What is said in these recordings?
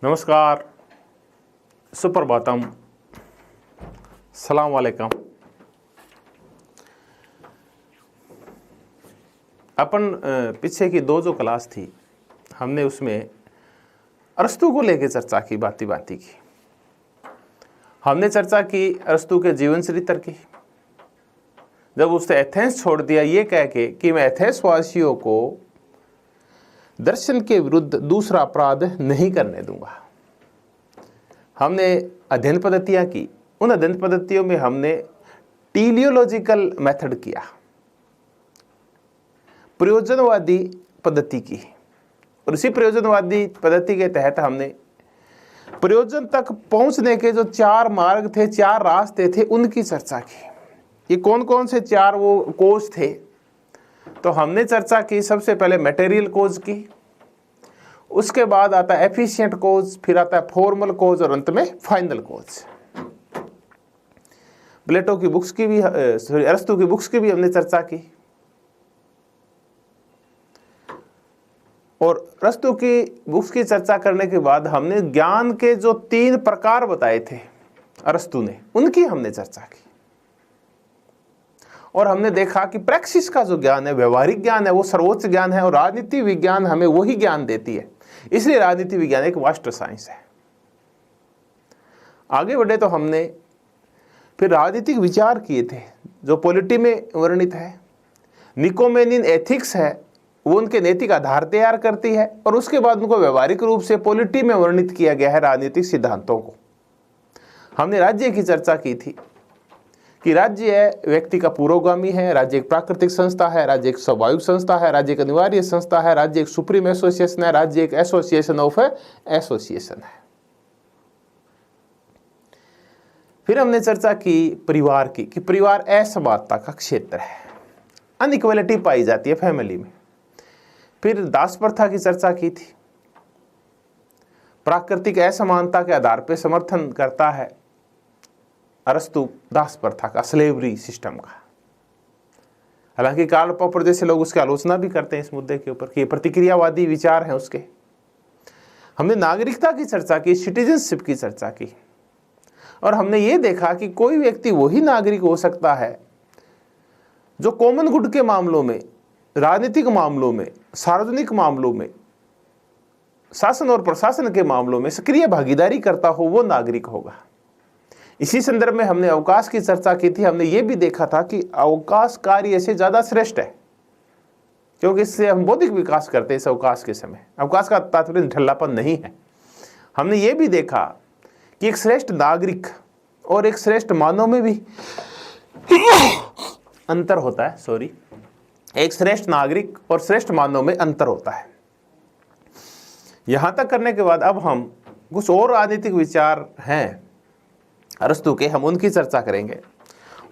नमस्कार, सुप्रभातम, सलाम वालेकुम। अपन पीछे की दो जो क्लास थी, हमने उसमें अरस्तू को लेकर चर्चा की, बाती बाती की। हमने चर्चा की अरस्तू के जीवन चरित्र की। जब उसने एथेंस छोड़ दिया ये कह के कि मैं एथेंस वासियों को दर्शन के विरुद्ध दूसरा अपराध नहीं करने दूंगा। हमने अध्ययन पद्धतियां की। उन अध्ययन पद्धतियों में हमने टीलियोलॉजिकल मेथड किया, प्रयोजनवादी पद्धति की, और इसी प्रयोजनवादी पद्धति के तहत हमने प्रयोजन तक पहुंचने के जो चार मार्ग थे, चार रास्ते थे, उनकी चर्चा की। ये कौन कौन से चार वो कोज थे? तो हमने चर्चा की सबसे पहले मटेरियल कोज की, उसके बाद आता है एफिशिएंट कोज, फिर आता है फॉर्मल कोज और अंत में फाइनल कोज। प्लेटो की बुक्स की भी, अरस्तू की बुक्स की भी हमने चर्चा की। और अरस्तू की बुक्स की चर्चा करने के बाद हमने ज्ञान के जो 3 प्रकार बताए थे अरस्तू ने, उनकी हमने चर्चा की। और हमने देखा कि प्रैक्सिस का जो ज्ञान है, व्यवहारिक ज्ञान है, वो सर्वोच्च ज्ञान है और राजनीति विज्ञान हमें वही ज्ञान देती है। इसलिए राजनीति विज्ञान एक वास्ट साइंस है। आगे बढ़े तो हमने फिर राजनीतिक विचार किए थे जो पॉलिटी में वर्णित है। निकोमेनियन एथिक्स है, वो उनके नैतिक आधार तैयार करती है, और उसके बाद उनको व्यवहारिक रूप से पॉलिटी में वर्णित किया गया है राजनीतिक सिद्धांतों को। हमने राज्य की चर्चा की थी कि राज्य व्यक्ति का पुरोगामी है, राज्य एक प्राकृतिक संस्था है, राज्य एक स्वाभाविक संस्था है, राज्य एक अनिवार्य संस्था है, राज्य एक सुप्रीम एसोसिएशन है, राज्य एक एसोसिएशन ऑफ एसोसिएशन है। फिर हमने चर्चा की परिवार की, कि परिवार असमानता का क्षेत्र है, अनइक्वालिटी पाई जाती है फैमिली में। फिर दास प्रथा की चर्चा की थी, प्राकृतिक असमानता के आधार पर समर्थन करता है अरस्तू दास प्रथा का, स्लेवरी सिस्टम का। हालांकि कार्ल पॉपर जैसे लोग उसकी आलोचना भी करते हैं इस मुद्दे के ऊपर कि प्रतिक्रियावादी विचार हैं उसके। हमने नागरिकता की चर्चा की, सिटीजनशिप की चर्चा की, और हमने ये देखा कि कोई व्यक्ति वही नागरिक हो सकता है जो कॉमन गुड के मामलों में, राजनीतिक मामलों में, सार्वजनिक मामलों में, शासन और प्रशासन के मामलों में सक्रिय भागीदारी करता हो, वो नागरिक होगा। इसी संदर्भ में हमने अवकाश की चर्चा की थी। हमने ये भी देखा था कि अवकाश कार्य से ज्यादा श्रेष्ठ है, क्योंकि इससे हम बौद्धिक विकास करते हैं इस अवकाश के समय। अवकाश का तात्पर्य ढिल्लापन नहीं है। हमने ये भी देखा कि एक श्रेष्ठ नागरिक और एक श्रेष्ठ मानव में भी अंतर होता है। एक श्रेष्ठ नागरिक और श्रेष्ठ मानव में अंतर होता है। यहां तक करने के बाद अब हम कुछ और राजनीतिक विचार हैं अरस्तू के, हम उनकी चर्चा करेंगे।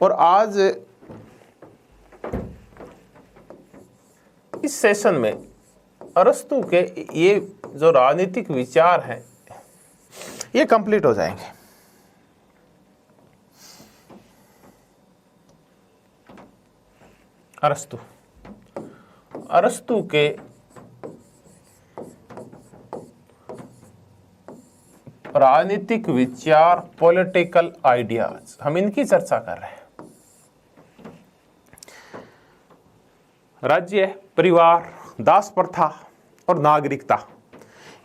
और आज इस सेशन में अरस्तू के ये जो राजनीतिक विचार हैं ये कंप्लीट हो जाएंगे। अरस्तू के राजनीतिक विचार, पॉलिटिकल आइडियाज, हम इनकी चर्चा कर रहे हैं। राज्य, परिवार, दास प्रथा और नागरिकता।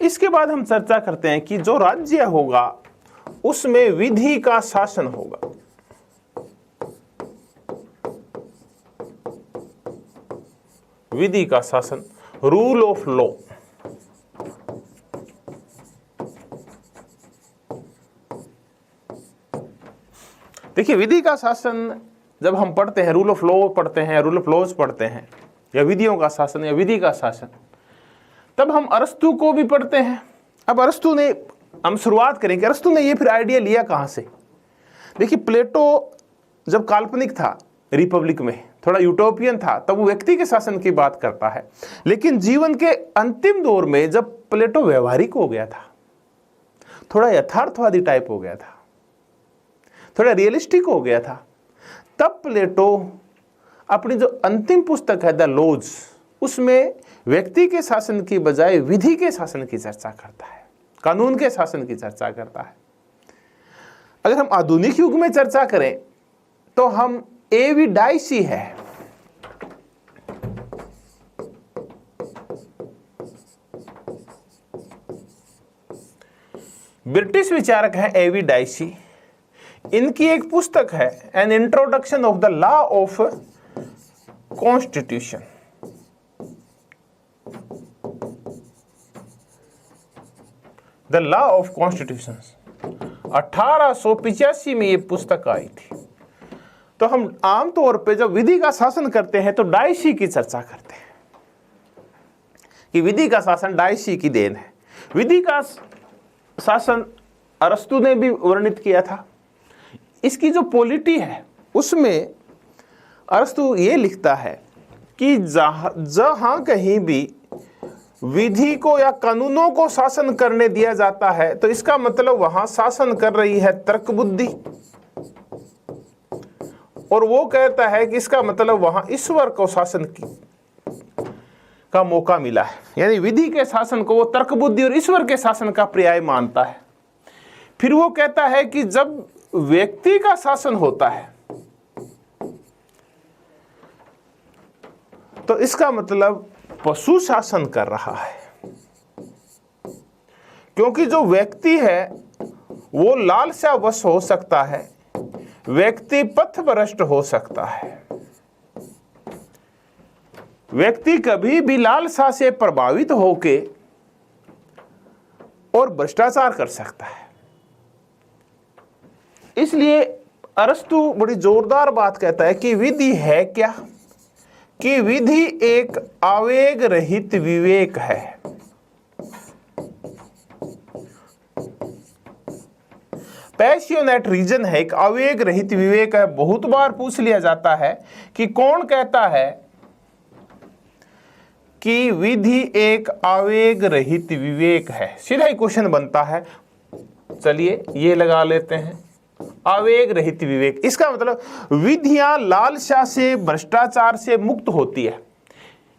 इसके बाद हम चर्चा करते हैं कि जो राज्य होगा उसमें विधि का शासन होगा। विधि का शासन, रूल ऑफ लॉ। देखिए, विधि का शासन जब हम पढ़ते हैं, रूल ऑफ लॉ पढ़ते हैं, रूल ऑफ लॉज पढ़ते हैं, या विधियों का शासन या विधि का शासन, तब हम अरस्तू को भी पढ़ते हैं। अब अरस्तू ने, हम शुरुआत करेंगे, अरस्तू ने ये फिर आइडिया लिया कहां से? देखिए, प्लेटो जब काल्पनिक था, रिपब्लिक में थोड़ा यूटोपियन था, तब वो व्यक्ति के शासन की बात करता है। लेकिन जीवन के अंतिम दौर में जब प्लेटो व्यवहारिक हो गया था, थोड़ा यथार्थवादी टाइप हो गया था, थोड़ा रियलिस्टिक हो गया था, तब प्लेटो अपनी जो अंतिम पुस्तक है द लॉज, उसमें व्यक्ति के शासन की बजाय विधि के शासन की चर्चा करता है। कानून के शासन की चर्चा करता है। अगर हम आधुनिक युग में चर्चा करें तो हम एविडाइसी है, ब्रिटिश विचारक है एविडाइसी। इनकी एक पुस्तक है an introduction of the law of constitution. The law of constitution 1885 में ये पुस्तक आई थी। तो हम आमतौर पे जब विधि का शासन करते हैं तो डायसी की चर्चा करते हैं कि विधि का शासन डायसी की देन है। विधि का शासन अरस्तु ने भी वर्णित किया था। इसकी जो पॉलिटी है उसमें अरस्तु ये लिखता है कि जहां कहीं भी विधि को या कानूनों को शासन करने दिया जाता है तो इसका मतलब वहां शासन कर रही है तर्क बुद्धि, और वो कहता है कि इसका मतलब वहां ईश्वर को शासन का मौका मिला है। यानी विधि के शासन को वो तर्क बुद्धि और ईश्वर के शासन का पर्याय मानता है। फिर वो कहता है कि जब व्यक्ति का शासन होता है तो इसका मतलब पशु शासन कर रहा है, क्योंकि जो व्यक्ति है वो लालसावश हो सकता है, व्यक्ति पथभ्रष्ट हो सकता है, व्यक्ति कभी भी लालसा से प्रभावित होके और भ्रष्टाचार कर सकता है। इसलिए अरस्तु बड़ी जोरदार बात कहता है कि विधि है क्या, कि विधि एक आवेग रहित विवेक है। पैशनेट रीजन है, एक आवेग रहित विवेक है। बहुत बार पूछ लिया जाता है कि कौन कहता है कि विधि एक आवेग रहित विवेक है। सीधा ही क्वेश्चन बनता है, चलिए ये लगा लेते हैं, आवेग रहित विवेक। इसका मतलब विधियां लालसा से भ्रष्टाचार से मुक्त होती है।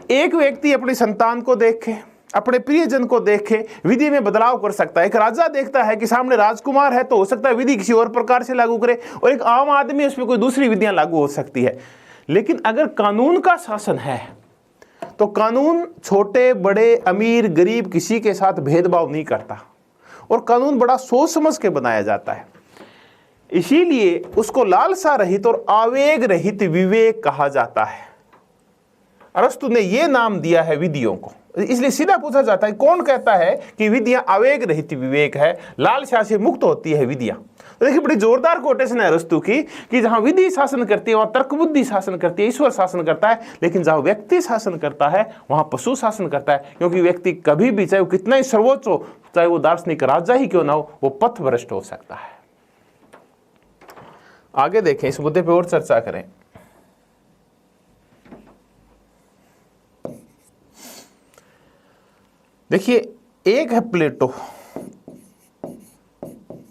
एक व्यक्ति अपनी संतान को देखे, अपने प्रियजन को देखे विधि में बदलाव कर सकता है। एक राजा देखता है कि सामने राजकुमार है तो हो सकता है विधि किसी और प्रकार से लागू करे, और एक आम आदमी उसमें कोई दूसरी विधियां लागू हो सकती है। लेकिन अगर कानून का शासन है तो कानून छोटे बड़े अमीर गरीब किसी के साथ भेदभाव नहीं करता, और कानून बड़ा सोच समझ के बनाया जाता है। इसीलिए उसको लालसा रहित और आवेग रहित विवेक कहा जाता है। अरस्तु ने यह नाम दिया है विधियों को। इसलिए सीधा पूछा जाता है कौन कहता है कि विधियां आवेग रहित विवेक है, लालसा से मुक्त होती है विधियां। तो देखिए बड़ी जोरदार कोटेशन है अरस्तु की कि जहां विधि शासन करती है वहां तर्क बुद्धि शासन करती है, ईश्वर शासन करता है। लेकिन जहां व्यक्ति शासन करता है वहां पशु शासन करता है, क्योंकि व्यक्ति कभी भी, चाहे वो कितना ही सर्वोच्च हो, चाहे वो दार्शनिक राजा ही क्यों ना हो, वो पथभ्रष्ट हो सकता है। आगे देखें, इस मुद्दे पे और चर्चा करें। देखिए, एक है प्लेटो,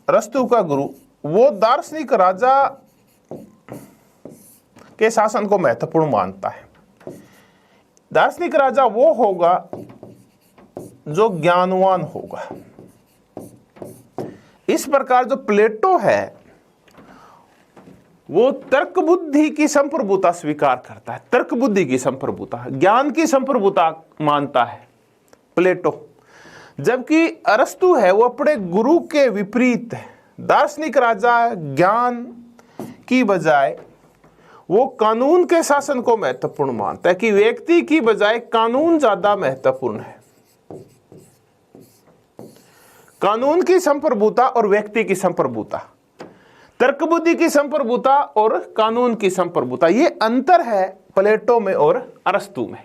अरस्तु का गुरु। वो दार्शनिक राजा के शासन को महत्वपूर्ण मानता है। दार्शनिक राजा वो होगा जो ज्ञानवान होगा। इस प्रकार जो प्लेटो है वो तर्क बुद्धि की संप्रभुता स्वीकार करता है, तर्क बुद्धि की संप्रभुता, ज्ञान की संप्रभुता मानता है प्लेटो। जबकि अरस्तु है वो अपने गुरु के विपरीत है। दार्शनिक राजा ज्ञान की बजाय वो कानून के शासन को महत्वपूर्ण मानता है, कि व्यक्ति की बजाय कानून ज्यादा महत्वपूर्ण है। कानून की संप्रभुता और व्यक्ति की संप्रभुता, तर्क बुद्धि की संप्रभुता और कानून की संप्रभुता, ये अंतर है प्लेटो में और अरस्तु में।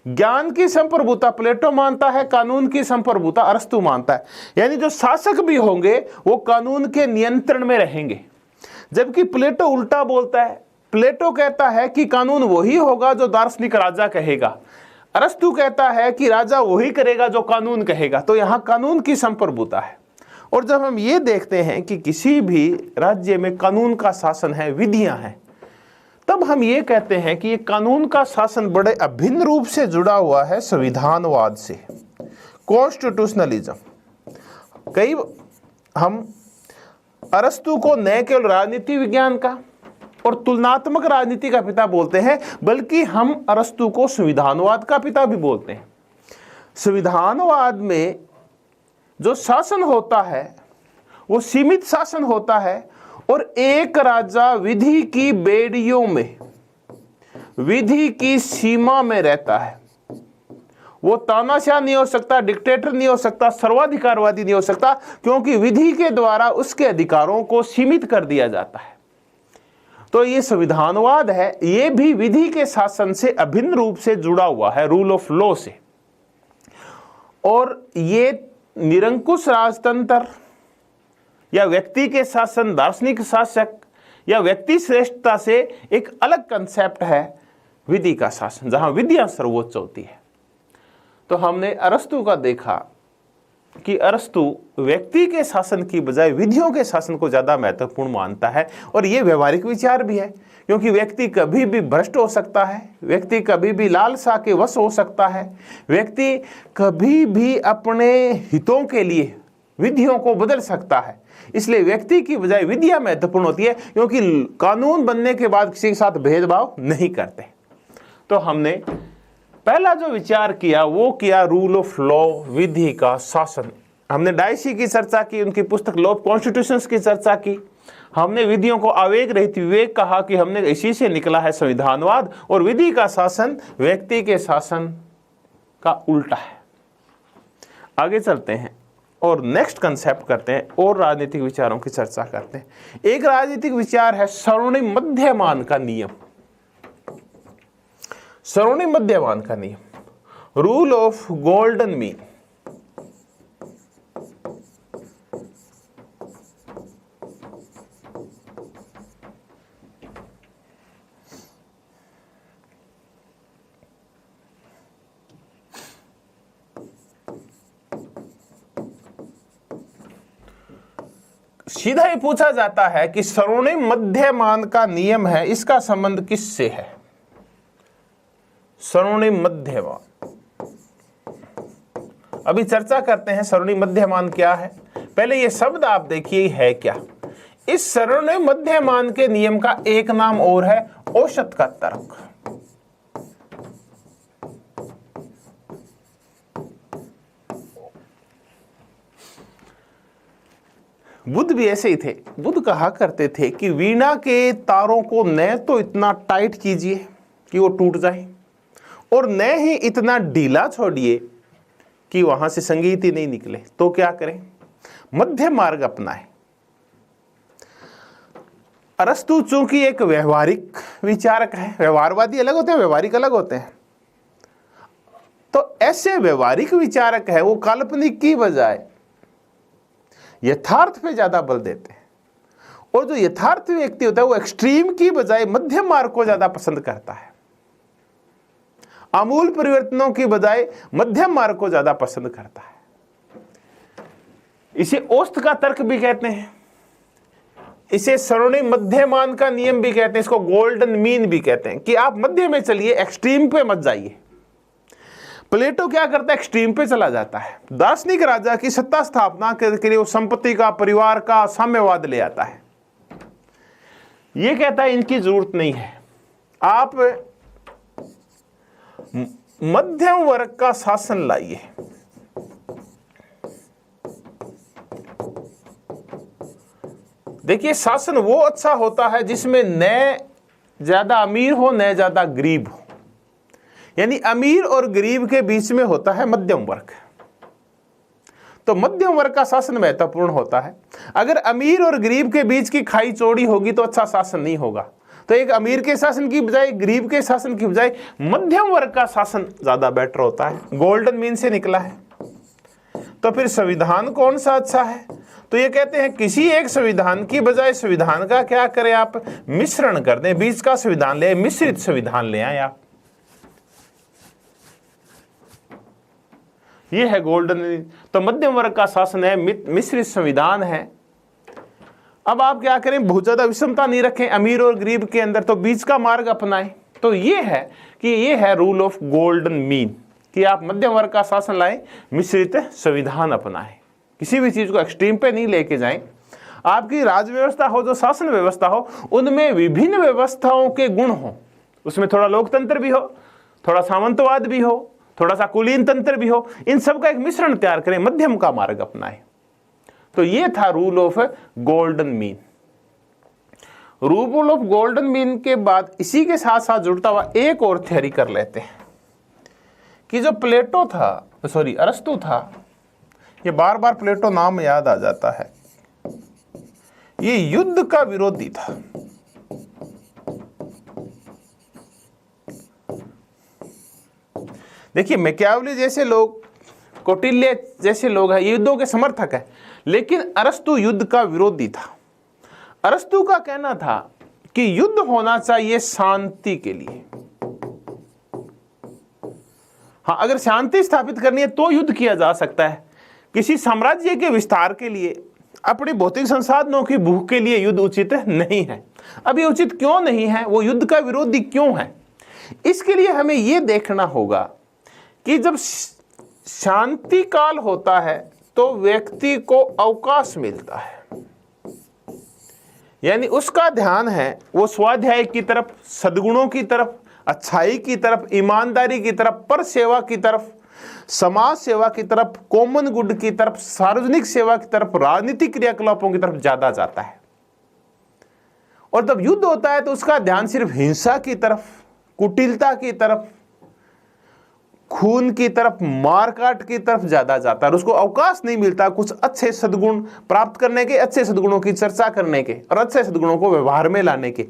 ज्ञान की संप्रभुता प्लेटो मानता है, कानून की संप्रभुता अरस्तु मानता है। यानी जो शासक भी होंगे वो कानून के नियंत्रण में रहेंगे, जबकि प्लेटो उल्टा बोलता है। प्लेटो कहता है कि कानून वही होगा जो दार्शनिक राजा कहेगा, अरस्तु कहता है कि राजा वही करेगा जो कानून कहेगा। तो यहाँ कानून की संप्रभुता है। और जब हम ये देखते हैं कि किसी भी राज्य में कानून का शासन है, विधियां हैं, तब हम ये कहते हैं कि ये कानून का शासन बड़े अभिन्न रूप से जुड़ा हुआ है संविधानवाद से, कॉन्स्टिट्यूशनलिज्म। कई हम अरस्तु को न केवल राजनीति विज्ञान का और तुलनात्मक राजनीति का पिता बोलते हैं, बल्कि हम अरस्तु को संविधानवाद का पिता भी बोलते हैं। संविधानवाद में जो शासन होता है वो सीमित शासन होता है और एक राजा विधि की बेड़ियों में, विधि की सीमा में रहता है। वो तानाशाह नहीं हो सकता, डिक्टेटर नहीं हो सकता, सर्वाधिकारवादी नहीं हो सकता, क्योंकि विधि के द्वारा उसके अधिकारों को सीमित कर दिया जाता है। तो ये संविधानवाद है, ये भी विधि के शासन से अभिन्न रूप से जुड़ा हुआ है, रूल ऑफ लॉ से। और ये निरंकुश राजतंत्र या व्यक्ति के शासन, दार्शनिक शासक या व्यक्ति श्रेष्ठता से एक अलग कंसेप्ट है विधि का शासन, जहां विद्या सर्वोच्च होती है। तो हमने अरस्तु का देखा कि अरस्तु व्यक्ति के शासन की बजाय विधियों के शासन को ज्यादा महत्वपूर्ण मानता है, और ये व्यवहारिक विचार भी है, क्योंकि व्यक्ति कभी भी भ्रष्ट हो सकता है, व्यक्ति कभी भी लालसा के वश हो सकता है, व्यक्ति कभी भी अपने हितों के लिए विधियों को बदल सकता है। इसलिए व्यक्ति की बजाय विधियां महत्वपूर्ण होती है, क्योंकि कानून बनने के बाद किसी के साथ भेदभाव नहीं करते। तो हमने पहला जो विचार किया वो किया रूल ऑफ लॉ, विधि का शासन। हमने डायसी की चर्चा की, उनकी पुस्तक लॉ ऑफ कॉन्स्टिट्यूशंस की चर्चा की। हमने विधियों को आवेग रहित विवेक कहा कि हमने इसी से निकला है संविधानवाद, और विधि का शासन व्यक्ति के शासन का उल्टा है। आगे चलते हैं और नेक्स्ट कंसेप्ट करते हैं और राजनीतिक विचारों की चर्चा करते हैं। एक राजनीतिक विचार है स्वर्णिम मध्यमान का नियम। स्वर्णिम मध्यमान का नियम, रूल ऑफ गोल्डन मीन। सीधा ही पूछा जाता है कि स्वर्णिम मध्यमान का नियम है, इसका संबंध किससे है? स्वर्णिम मध्यमान, अभी चर्चा करते हैं स्वर्णिम मध्यमान क्या है। पहले ये शब्द आप देखिए है क्या। इस स्वर्णिम मध्यमान के नियम का एक नाम और है औसत का तर्क। बुद्ध भी ऐसे ही थे। बुद्ध कहा करते थे कि वीणा के तारों को न तो इतना टाइट कीजिए कि वो टूट जाए, और न ही इतना ढीला छोड़िए कि वहां से संगीत ही नहीं निकले। तो क्या करें? मध्य मार्ग अपनाएं। अरस्तु चूंकि एक व्यवहारिक विचारक है, व्यवहारवादी अलग होते हैं, व्यवहारिक अलग होते हैं, तो ऐसे व्यवहारिक विचारक है वो काल्पनिक की बजाय यथार्थ पे ज्यादा बल देते हैं, और जो यथार्थ व्यक्ति होता है वो एक्सट्रीम की बजाय मध्यम मार्ग को ज्यादा पसंद करता है, आमूल परिवर्तनों की बजाय मध्यम मार्ग को ज्यादा पसंद करता है। इसे औसत का तर्क भी कहते हैं, इसे स्वर्णिम मध्यमान का नियम भी कहते हैं, इसको गोल्डन मीन भी कहते हैं, कि आप मध्य में चलिए, एक्सट्रीम पे मत जाइए। प्लेटो क्या करता है? एक्सट्रीम पे चला जाता है। दार्शनिक राजा की सत्ता स्थापना के लिए वो संपत्ति का, परिवार का साम्यवाद ले आता है। ये कहता है इनकी जरूरत नहीं है, आप मध्यम वर्ग का शासन लाइए। देखिए, शासन वो अच्छा होता है जिसमें न ज्यादा अमीर हो न ज्यादा गरीब हो, यानी अमीर और गरीब के बीच में होता है मध्यम वर्ग। तो मध्यम वर्ग का शासन महत्वपूर्ण होता है। अगर अमीर और गरीब के बीच की खाई चौड़ी होगी तो अच्छा शासन नहीं होगा। तो एक अमीर के शासन की बजाय, गरीब के शासन की बजाय मध्यम वर्ग का शासन ज्यादा बेटर होता है। गोल्डन मीन से निकला है। तो फिर संविधान कौन सा अच्छा है? तो ये कहते हैं किसी एक संविधान की बजाय संविधान का क्या करें आप? मिश्रण कर दें, बीच का संविधान ले, मिश्रित संविधान ले आए आप। ये है गोल्डन। तो मध्यम वर्ग का शासन है, मिश्रित संविधान है। अब आप क्या करें? बहुत ज्यादा विषमता नहीं रखें अमीर और गरीब के अंदर, तो बीच का मार्ग अपनाएं। तो ये है कि ये है रूल ऑफ गोल्डन मीन, कि आप मध्यम वर्ग का शासन लाएं, मिश्रित संविधान अपनाएं। किसी भी चीज को एक्सट्रीम पे नहीं लेके जाएं। आपकी राज व्यवस्था हो, जो शासन व्यवस्था हो, उनमें विभिन्न व्यवस्थाओं के गुण हो, उसमें थोड़ा लोकतंत्र भी हो, थोड़ा सामंतवाद भी हो, थोड़ा सा कुलीन तंत्र भी हो, इन सब का एक मिश्रण तैयार करें, मध्यम का मार्ग अपनाएं। तो ये था rule of golden mean. Rule of golden mean के बाद इसी के साथ साथ जुड़ता हुआ एक और थ्योरी कर लेते हैं कि जो प्लेटो था, सॉरी अरस्तु था, ये बार बार प्लेटो नाम याद आ जाता है, ये युद्ध का विरोधी था। देखिए मैकियावेली जैसे लोग, कौटिल्य जैसे लोग हैं, युद्धों के समर्थक है, लेकिन अरस्तु युद्ध का विरोधी था। अरस्तु का कहना था कि युद्ध होना चाहिए शांति के लिए। हाँ, अगर शांति स्थापित करनी है तो युद्ध किया जा सकता है। किसी साम्राज्य के विस्तार के लिए, अपनी भौतिक संसाधनों की भूख के लिए युद्ध उचित नहीं है। अब ये उचित क्यों नहीं है, वो युद्ध का विरोधी क्यों है, इसके लिए हमें ये देखना होगा कि जब शांति काल होता है तो व्यक्ति को अवकाश मिलता है, यानी उसका ध्यान है वो स्वाध्याय की तरफ, सद्गुणों की तरफ, अच्छाई की तरफ, ईमानदारी की तरफ, पर सेवा की तरफ, समाज सेवा की तरफ, कॉमन गुड की तरफ, सार्वजनिक सेवा की तरफ, राजनीतिक क्रियाकलापों की तरफ ज्यादा जाता है। और जब युद्ध होता है तो उसका ध्यान सिर्फ हिंसा की तरफ, कुटिलता की तरफ, खून की तरफ, मारकाट की तरफ ज्यादा जाता है, और उसको अवकाश नहीं मिलता कुछ अच्छे सद्गुण प्राप्त करने के, अच्छे सद्गुणों की चर्चा करने के और अच्छे सद्गुणों को व्यवहार में लाने के।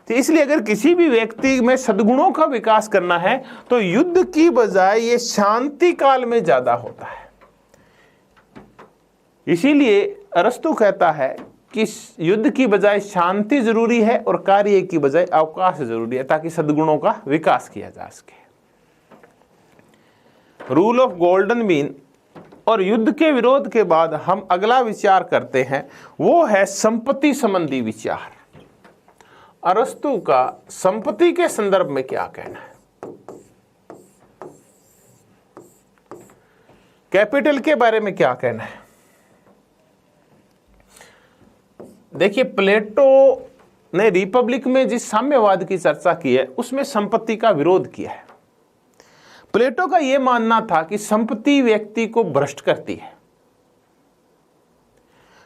तो इसलिए अगर किसी भी व्यक्ति में सद्गुणों का विकास करना है तो युद्ध की बजाय ये शांति काल में ज्यादा होता है। इसीलिए अरस्तु कहता है कि युद्ध की बजाय शांति जरूरी है और कार्य की बजाय अवकाश जरूरी है, ताकि सद्गुणों का विकास किया जा सके। रूल ऑफ गोल्डन मीन और युद्ध के विरोध के बाद हम अगला विचार करते हैं, वो है संपत्ति संबंधी विचार। अरस्तु का संपत्ति के संदर्भ में क्या कहना है, कैपिटल के बारे में क्या कहना है। देखिए प्लेटो ने रिपब्लिक में जिस साम्यवाद की चर्चा की है उसमें संपत्ति का विरोध किया है। प्लेटो का यह मानना था कि संपत्ति व्यक्ति को भ्रष्ट करती है,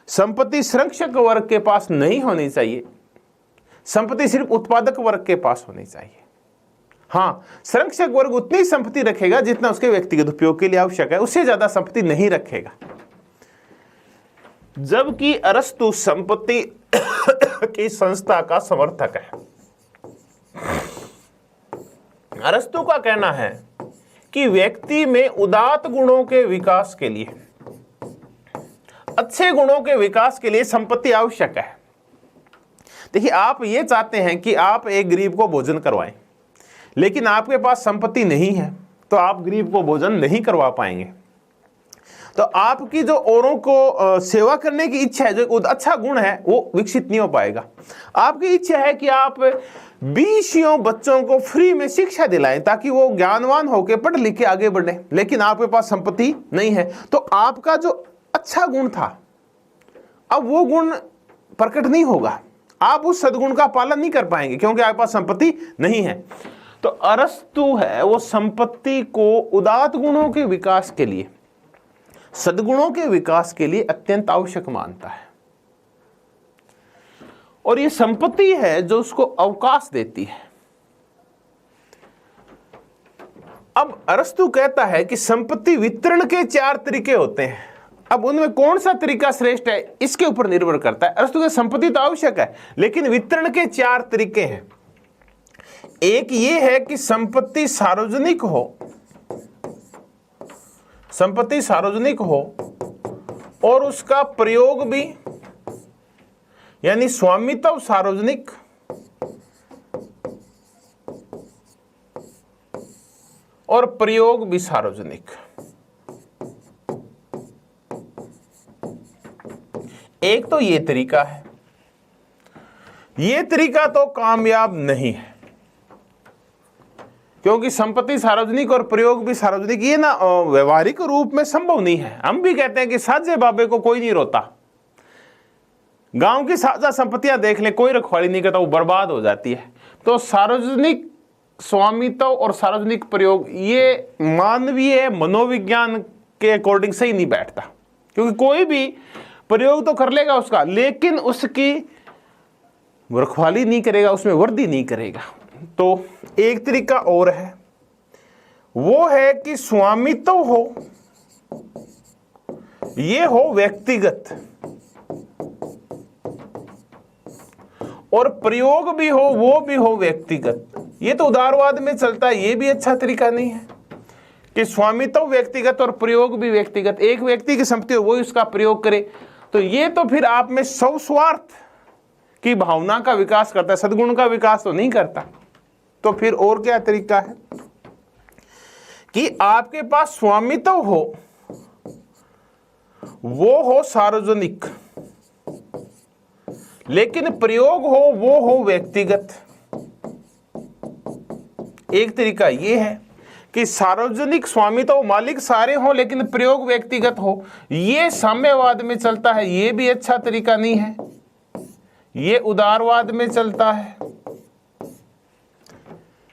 संपत्ति संरक्षक वर्ग के पास नहीं होनी चाहिए, संपत्ति सिर्फ उत्पादक वर्ग के पास होनी चाहिए। हाँ, संरक्षक वर्ग उतनी संपत्ति रखेगा जितना उसके व्यक्तिगत उपयोग के लिए आवश्यक है, उससे ज्यादा संपत्ति नहीं रखेगा। जबकि अरस्तु संपत्ति की संस्था का समर्थक है। अरस्तु का कहना है कि व्यक्ति में उदात्त गुणों के विकास के लिए, अच्छे गुणों के विकास के लिए संपत्ति आवश्यक है। देखिए, आप ये चाहते हैं कि आप एक गरीब को भोजन करवाएं, लेकिन आपके पास संपत्ति नहीं है तो आप गरीब को भोजन नहीं करवा पाएंगे। तो आपकी जो औरों को सेवा करने की इच्छा है, जो अच्छा गुण है, वो विकसित नहीं हो पाएगा। आपकी इच्छा है कि आप 20 बच्चों को फ्री में शिक्षा दिलाएं ताकि वो ज्ञानवान होकर पढ़ लिख के आगे बढ़े, लेकिन आपके पास संपत्ति नहीं है, तो आपका जो अच्छा गुण था अब वो गुण प्रकट नहीं होगा, आप उस सद्गुण का पालन नहीं कर पाएंगे क्योंकि आपके पास संपत्ति नहीं है। तो अरस्तु है वो संपत्ति को उदात्त गुणों के विकास के लिए, सद्गुणों के विकास के लिए अत्यंत आवश्यक मानता है, और ये संपत्ति है जो उसको अवकाश देती है। अब अरस्तु कहता है कि संपत्ति वितरण के 4 तरीके होते हैं। अब उनमें कौन सा तरीका श्रेष्ठ है इसके ऊपर निर्भर करता है। अरस्तु का संपत्ति तो आवश्यक है, लेकिन वितरण के 4 तरीके हैं। एक ये है कि संपत्ति सार्वजनिक हो, संपत्ति सार्वजनिक हो और उसका प्रयोग भी, यानी स्वामित्व सार्वजनिक और प्रयोग भी सार्वजनिक। एक तो ये तरीका है, ये तरीका तो कामयाब नहीं है, क्योंकि संपत्ति सार्वजनिक और प्रयोग भी सार्वजनिक, ये ना व्यवहारिक रूप में संभव नहीं है। हम भी कहते हैं कि साजे बाबे को कोई नहीं रोता। गांव की साझा संपत्तियां देख लें, कोई रखवाली नहीं करता, वो बर्बाद हो जाती है। तो सार्वजनिक स्वामित्व और सार्वजनिक प्रयोग ये मानवीय मनोविज्ञान के अकॉर्डिंग सही नहीं बैठता, क्योंकि कोई भी प्रयोग तो कर लेगा उसका, लेकिन उसकी रखवाली नहीं करेगा, उसमें वृद्धि नहीं करेगा। तो एक तरीका और है, वो है कि स्वामित्व हो, ये हो व्यक्तिगत, और प्रयोग भी हो, वो भी हो व्यक्तिगत। ये तो उदारवाद में चलता है, ये भी अच्छा तरीका नहीं है कि स्वामित्व व्यक्तिगत और प्रयोग भी व्यक्तिगत। एक व्यक्ति की संपत्ति हो, वो उसका प्रयोग करे, तो ये तो फिर आप में स्वस्वार्थ की भावना का विकास करता है, सद्गुण का विकास तो नहीं करता। तो फिर और क्या तरीका है कि आपके पास स्वामित्व हो, वो हो सार्वजनिक, लेकिन प्रयोग हो वो हो व्यक्तिगत। एक तरीका ये है कि सार्वजनिक स्वामित्व मालिक सारे हो, लेकिन प्रयोग व्यक्तिगत हो। ये साम्यवाद में चलता है, ये भी अच्छा तरीका नहीं है। ये उदारवाद में चलता है,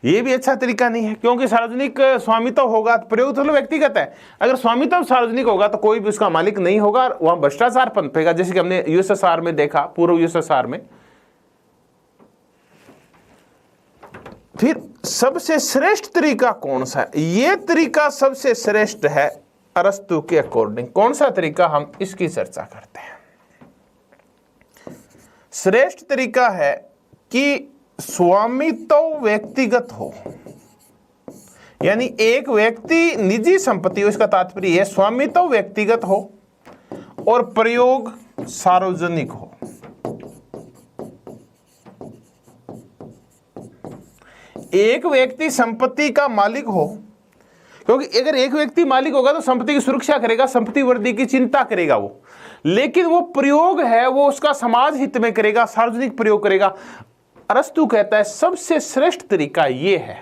ये भी अच्छा तरीका नहीं है, क्योंकि सार्वजनिक स्वामित्व होगा, प्रयोग तो व्यक्तिगत है। अगर स्वामित्व सार्वजनिक होगा तो कोई भी उसका मालिक नहीं होगा, वहां भ्रष्टाचार पनपेगा, जैसे कि हमने यूएसएसआर में देखा, पूर्व यूएसएसआर में। फिर सबसे श्रेष्ठ तरीका कौन सा है? ये तरीका सबसे श्रेष्ठ है अरस्तु के अकॉर्डिंग। कौन सा तरीका, हम इसकी चर्चा करते हैं। श्रेष्ठ तरीका है कि स्वामित्व व्यक्तिगत हो, यानी एक व्यक्ति निजी संपत्ति हो, इसका तात्पर्य है स्वामित्व व्यक्तिगत हो और प्रयोग सार्वजनिक हो। एक व्यक्ति संपत्ति का मालिक हो, क्योंकि अगर एक व्यक्ति मालिक होगा तो संपत्ति की सुरक्षा करेगा, संपत्ति वृद्धि की चिंता करेगा वो, लेकिन वो प्रयोग है वो उसका समाज हित में करेगा, सार्वजनिक प्रयोग करेगा। अरस्तु कहता है सबसे श्रेष्ठ तरीका ये है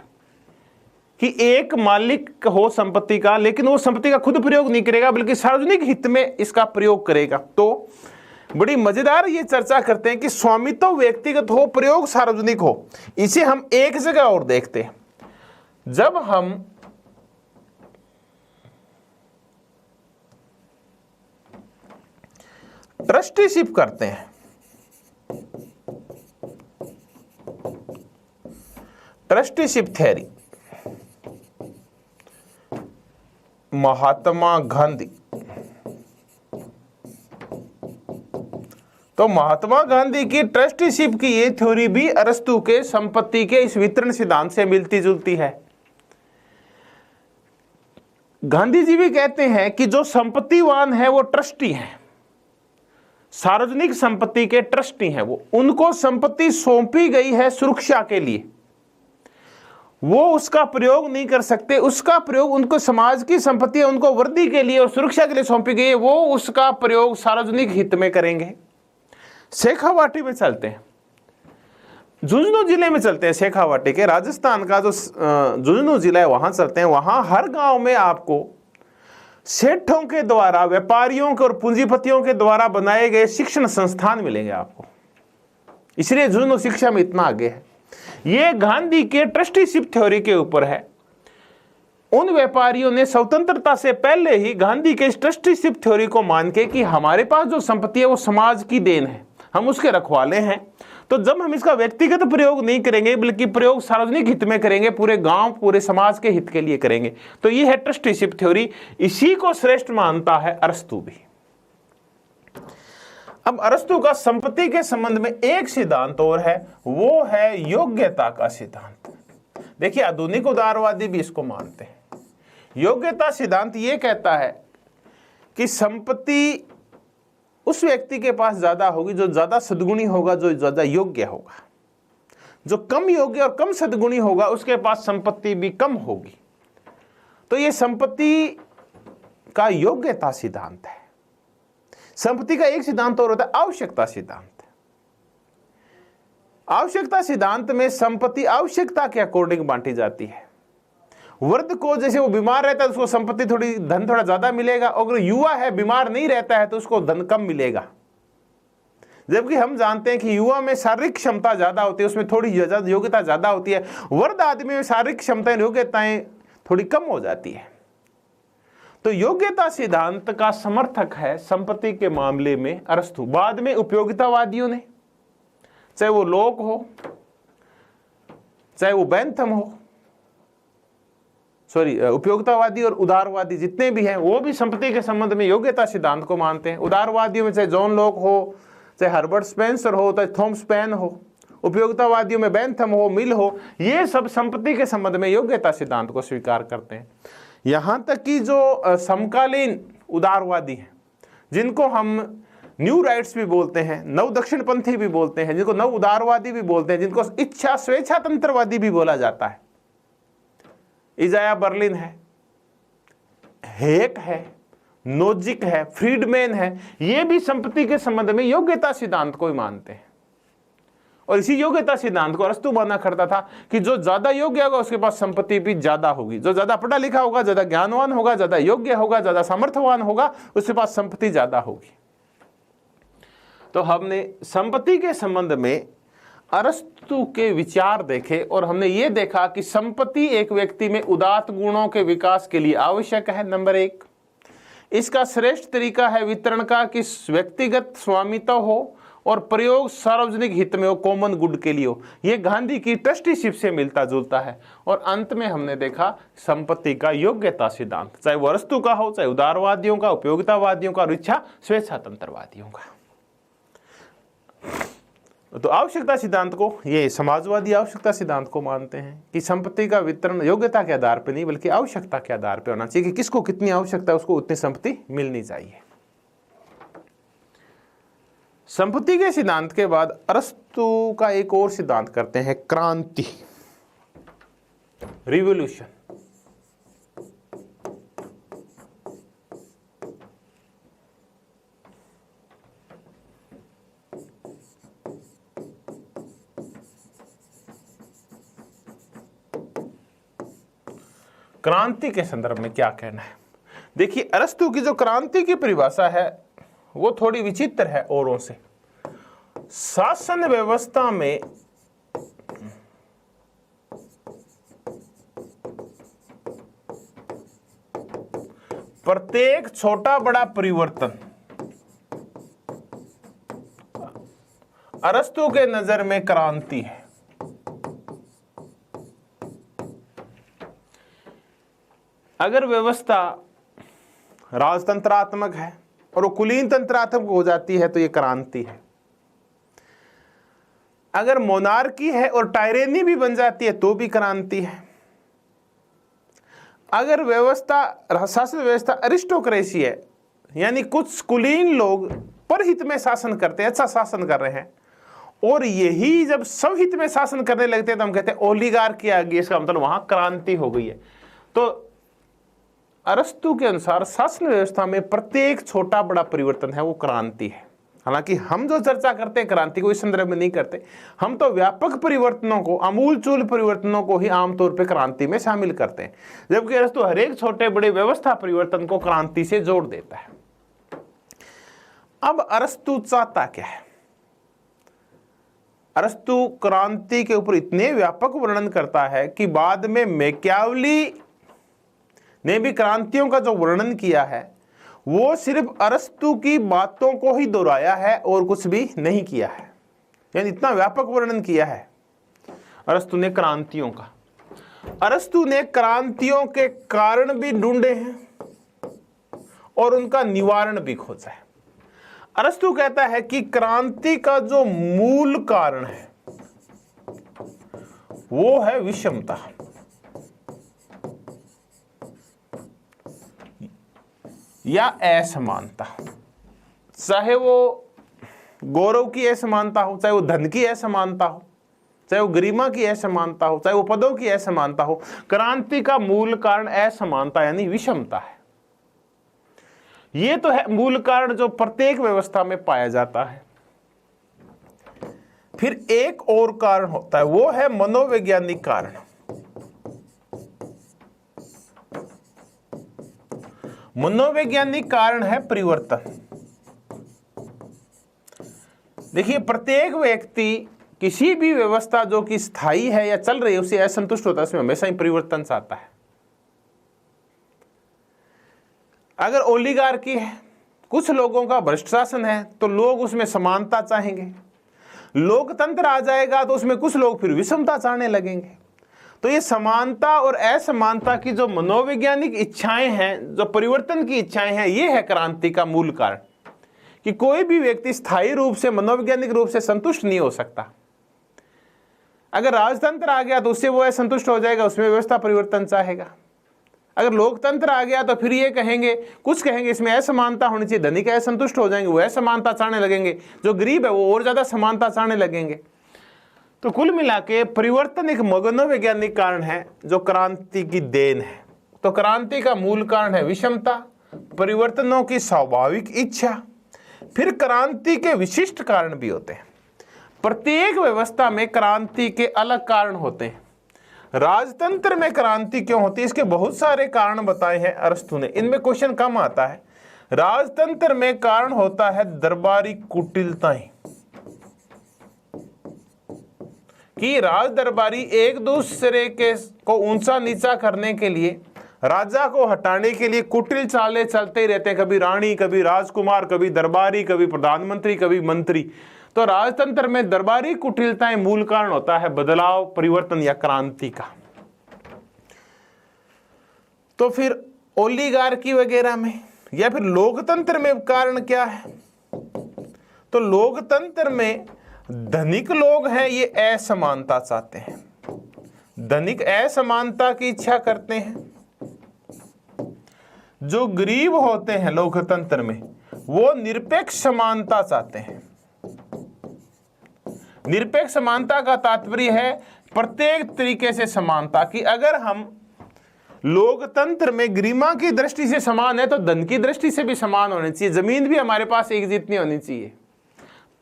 कि एक मालिक हो संपत्ति का, लेकिन वो संपत्ति का खुद प्रयोग नहीं करेगा, बल्कि सार्वजनिक हित में इसका प्रयोग करेगा। तो बड़ी मजेदार ये चर्चा करते हैं कि स्वामित्व व्यक्तिगत हो, प्रयोग सार्वजनिक हो। इसे हम एक जगह और देखते हैं, जब हम ट्रस्टीशिप करते हैं। Trusteeship theory, Mahatma Gandhi. तो महात्मा गांधी की ट्रस्टीशिप की ये थ्योरी भी अरस्तु के संपत्ति के इस वितरण सिद्धांत से मिलती जुलती है। गांधी जी भी कहते हैं कि जो संपत्तिवान है वो ट्रस्टी हैं, सार्वजनिक संपत्ति के ट्रस्टी हैं वो, उनको संपत्ति सौंपी गई है सुरक्षा के लिए, वो उसका प्रयोग नहीं कर सकते। उसका प्रयोग उनको, समाज की संपत्ति है उनको वृद्धि के लिए और सुरक्षा के लिए सौंपी गई है, वो उसका प्रयोग सार्वजनिक हित में करेंगे। शेखावाटी में चलते हैं, झुंझुनू जिले में चलते हैं, शेखावाटी के राजस्थान का जो झुंझुनू जिला है वहां चलते हैं। वहां हर गांव में आपको सेठों के द्वारा, व्यापारियों के और पूंजीपतियों के द्वारा बनाए गए शिक्षण संस्थान मिलेंगे आपको, इसलिए झुंझुनू शिक्षा में इतना आगे है। ये गांधी के ट्रस्टीशिप थ्योरी के ऊपर है। उन व्यापारियों ने स्वतंत्रता से पहले ही गांधी के इस ट्रस्टीशिप थ्योरी को मान के कि हमारे पास जो संपत्ति है वो समाज की देन है, हम उसके रखवाले हैं, तो जब हम इसका व्यक्तिगत प्रयोग नहीं करेंगे बल्कि प्रयोग सार्वजनिक हित में करेंगे, पूरे गांव पूरे समाज के हित के लिए करेंगे। तो ये है ट्रस्टीशिप थ्योरी, इसी को श्रेष्ठ मानता है अरस्तु भी। अब अरस्तु का संपत्ति के संबंध में एक सिद्धांत और है, वो है योग्यता का सिद्धांत। देखिए आधुनिक उदारवादी भी इसको मानते हैं। योग्यता सिद्धांत ये कहता है कि संपत्ति उस व्यक्ति के पास ज्यादा होगी जो ज्यादा सद्गुणी होगा, जो ज्यादा योग्य होगा। जो कम योग्य और कम सद्गुणी होगा उसके पास संपत्ति भी कम होगी। तो ये संपत्ति का योग्यता सिद्धांत है। संपत्ति का एक सिद्धांत और होता है आवश्यकता सिद्धांत। आवश्यकता सिद्धांत में संपत्ति आवश्यकता के अकॉर्डिंग बांटी जाती है। वृद्ध को जैसे वो बीमार रहता है उसको संपत्ति थोड़ी, धन थोड़ा ज्यादा मिलेगा, और अगर युवा है बीमार नहीं रहता है तो उसको धन कम मिलेगा। जबकि हम जानते हैं कि युवा में शारीरिक क्षमता ज्यादा होती है, उसमें थोड़ी योग्यता ज्यादा होती है। वृद्ध आदमी में शारीरिक क्षमताएं, योग्यताएं थोड़ी कम हो जाती है। तो योग्यता सिद्धांत का समर्थक है संपत्ति के मामले में अरस्तु। बाद में उपयोगितावादियों ने, चाहे वो लोक हो, चाहे वो बेंथम हो, उपयोगितावादी और उदारवादी जितने भी हैं, वो भी संपत्ति के संबंध में योग्यता सिद्धांत को मानते हैं। उदारवादियों में चाहे जॉन लोक हो, चाहे हर्बर्ट स्पेंसर हो, चाहे थॉमस पेन हो, उपयोगितावादियों में बेंथम हो, मिल हो, ये सब संपत्ति के संबंध में योग्यता सिद्धांत को स्वीकार करते हैं। यहां तक कि जो समकालीन उदारवादी हैं, जिनको हम न्यू राइट्स भी बोलते हैं, नव दक्षिणपंथी भी बोलते हैं, जिनको नव उदारवादी भी बोलते हैं, जिनको इच्छा स्वेच्छा तंत्रवादी भी बोला जाता है, इजाया बर्लिन है, हेक है, नोजिक है, फ्रीडमैन है, ये भी संपत्ति के संबंध में योग्यता सिद्धांत को ही मानते हैं। और इसी योग्यता सिद्धांत को अरस्तु माना करता था कि जो ज्यादा योग्य होगा उसके पास संपत्ति भी ज्यादा होगी, जो ज्यादा पढ़ा लिखा होगा, ज्यादा ज्ञानवान होगा, ज्यादा योग्य होगा, ज्यादा सामर्थ्यवान होगा, उसके पास संपत्ति ज्यादा होगी। तो हमने संपत्ति के संबंध में अरस्तु के विचार देखे और हमने ये देखा कि संपत्ति एक व्यक्ति में उदात्त गुणों के विकास के लिए आवश्यक है। नंबर 1, इसका श्रेष्ठ तरीका है वितरण का कि व्यक्तिगत स्वामित्व हो और प्रयोग सार्वजनिक हित में हो, कॉमन गुड के लिए हो। यह गांधी की ट्रस्टीशिप से मिलता जुलता है। और अंत में हमने देखा संपत्ति का योग्यता सिद्धांत, चाहे वो अरस्तु का हो, चाहे उदारवादियों का, उपयोगितावादियों का और इच्छा स्वेच्छा तंत्रवादियों का। तो आवश्यकता सिद्धांत को, ये समाजवादी आवश्यकता सिद्धांत को मानते हैं कि संपत्ति का वितरण योग्यता के आधार पर नहीं बल्कि आवश्यकता के आधार पर होना चाहिए, कि किसको कितनी आवश्यकता है उसको उतनी संपत्ति मिलनी चाहिए। संपत्ति के सिद्धांत के बाद अरस्तु का एक और सिद्धांत करते हैं, क्रांति, रिवॉल्यूशन। क्रांति के संदर्भ में क्या कहना है? देखिए, अरस्तु की जो क्रांति की परिभाषा है वो थोड़ी विचित्र है औरों से। शासन व्यवस्था में प्रत्येक छोटा बड़ा परिवर्तन अरस्तु के नजर में क्रांति है। अगर व्यवस्था राजतंत्रात्मक है और वो कुलीन तंत्रात्मक हो जाती है तो ये क्रांति है। अगर मोनार्की है और टायरेनी भी बन जाती है तो भी क्रांति है। अगर व्यवस्था, शासन व्यवस्था अरिस्टोक्रेसी है, यानी कुछ कुलीन लोग परहित में शासन करते हैं, अच्छा शासन कर रहे हैं, और यही जब सब हित में शासन करने लगते हैं तो हम कहते हैं ओलिगार्की आ गई, इसका मतलब वहां क्रांति हो गई है। तो अरस्तु के अनुसार शासन व्यवस्था में प्रत्येक छोटा बड़ा परिवर्तन है वो क्रांति है। हालांकि हम जो चर्चा करते हैं क्रांति को इस संदर्भ में नहीं करते, हम तो व्यापक परिवर्तनों को, आमूलचूल परिवर्तनों को ही आमतौर पर क्रांति में शामिल करते हैं, जबकि अरस्तु हर एक छोटे बड़े व्यवस्था परिवर्तन को क्रांति से जोड़ देता है। अब अरस्तु चाहता क्या है? अरस्तु क्रांति के ऊपर इतने व्यापक वर्णन करता है कि बाद में मैकियावेली ने भी क्रांतियों का जो वर्णन किया है वो सिर्फ अरस्तु की बातों को ही दोहराया है और कुछ भी नहीं किया है। यानी इतना व्यापक वर्णन किया है अरस्तु ने क्रांतियों का। अरस्तु ने क्रांतियों के कारण भी ढूंढे हैं और उनका निवारण भी खोजा है। अरस्तु कहता है कि क्रांति का जो मूल कारण है वो है विषमता, या असमानता। चाहे वो गौरव की असमानता हो, चाहे वो धन की असमानता हो, चाहे वो गरिमा की असमानता हो, चाहे वो पदों की असमानता हो, क्रांति का मूल कारण असमानता यानी विषमता है। ये तो है मूल कारण जो प्रत्येक व्यवस्था में पाया जाता है। फिर एक और कारण होता है, वो है मनोवैज्ञानिक कारण। मनोवैज्ञानिक कारण है परिवर्तन। देखिए, प्रत्येक व्यक्ति किसी भी व्यवस्था जो कि स्थायी है या चल रही है उससे असंतुष्ट होता है, उसमें हमेशा ही परिवर्तन चाहता है। अगर ओलिगार्की है, कुछ लोगों का भ्रष्ट शासन है, तो लोग उसमें समानता चाहेंगे। लोकतंत्र आ जाएगा तो उसमें कुछ लोग फिर विषमता चाहने लगेंगे। तो ये समानता और असमानता की जो मनोवैज्ञानिक इच्छाएं हैं, जो परिवर्तन की इच्छाएं हैं, ये है क्रांति का मूल कारण। कि कोई भी व्यक्ति स्थायी रूप से मनोवैज्ञानिक रूप से संतुष्ट नहीं हो सकता। अगर राजतंत्र आ गया तो उससे वो असंतुष्ट हो जाएगा, उसमें व्यवस्था परिवर्तन चाहेगा। अगर लोकतंत्र आ गया तो फिर ये कहेंगे, कुछ कहेंगे इसमें असमानता होनी चाहिए, धनिक असंतुष्ट हो जाएंगे, वो असमानता चाहने लगेंगे, जो गरीब है वो और ज्यादा समानता चाहने लगेंगे। तो कुल मिला के परिवर्तन एक मनोवैज्ञानिक कारण है जो क्रांति की देन है। तो क्रांति का मूल कारण है विषमता, परिवर्तनों की स्वाभाविक इच्छा। फिर क्रांति के विशिष्ट कारण भी होते हैं। प्रत्येक व्यवस्था में क्रांति के अलग कारण होते हैं। राजतंत्र में क्रांति क्यों होती है, इसके बहुत सारे कारण बताए हैं अरस्तु ने, इनमें क्वेश्चन कम आता है। राजतंत्र में कारण होता है दरबारी कुटिलताएं, कि राज दरबारी एक दूसरे के को ऊंचा नीचा करने के लिए, राजा को हटाने के लिए कुटिल चालें चलते ही रहते हैं। कभी रानी, कभी राजकुमार, कभी दरबारी, कभी प्रधानमंत्री, कभी मंत्री। तो राजतंत्र में दरबारी कुटिलताएं मूल कारण होता है बदलाव, परिवर्तन या क्रांति का। तो फिर ओलिगार्की वगैरह में या फिर लोकतंत्र में कारण क्या है? तो लोकतंत्र में धनिक लोग हैं, ये असमानता चाहते हैं। धनिक असमानता की इच्छा करते हैं। जो गरीब होते हैं लोकतंत्र में, वो निरपेक्ष समानता चाहते हैं। निरपेक्ष समानता का तात्पर्य है प्रत्येक तरीके से समानता की। अगर हम लोकतंत्र में गरिमा की दृष्टि से समान है तो धन की दृष्टि से भी समान होनी चाहिए। जमीन भी हमारे पास एक जितनी होनी चाहिए।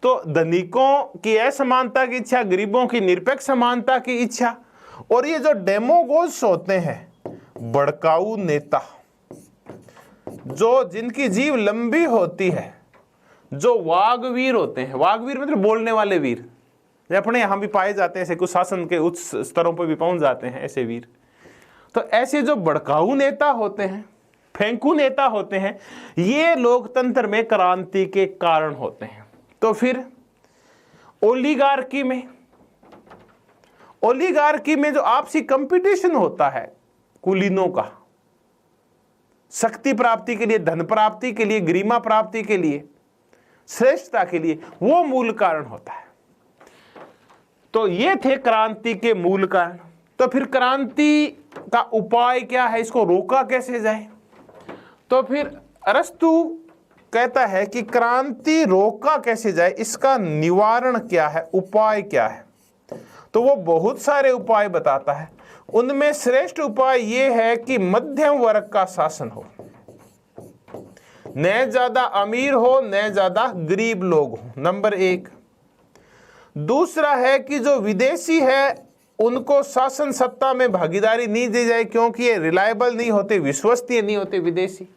तो धनिकों की असमानता की इच्छा, गरीबों की निरपेक्ष समानता की इच्छा। और ये जो डेमोगोज होते हैं, भड़काऊ नेता, जो जिनकी जीव लंबी होती है, जो वाग्वीर होते हैं। वाग्वीर मतलब बोलने वाले वीर, अपने यहां भी पाए जाते हैं, ऐसे कुछ शासन के उच्च स्तरों पर भी पहुंच जाते हैं ऐसे वीर। तो ऐसे जो भड़काऊ नेता होते हैं, फेंकू नेता होते हैं, ये लोकतंत्र में क्रांति के कारण होते हैं। तो फिर ओलिगार्की में जो आपसी कंपटीशन होता है कुलीनों का, शक्ति प्राप्ति के लिए, धन प्राप्ति के लिए, गरिमा प्राप्ति के लिए, श्रेष्ठता के लिए, वो मूल कारण होता है। तो ये थे क्रांति के मूल कारण। तो फिर क्रांति का उपाय क्या है, इसको रोका कैसे जाए? तो फिर अरस्तु कहता है कि क्रांति रोका कैसे जाए, इसका निवारण क्या है, उपाय क्या है। तो वो बहुत सारे उपाय बताता है। उनमें श्रेष्ठ उपाय ये है कि मध्यम वर्ग का शासन हो, न ज्यादा अमीर हो न ज्यादा गरीब लोग हो, नंबर 1। दूसरा है कि जो विदेशी है उनको शासन सत्ता में भागीदारी नहीं दी जाए, क्योंकि ये रिलायबल नहीं होते, विश्वसनीय नहीं होते विदेशी।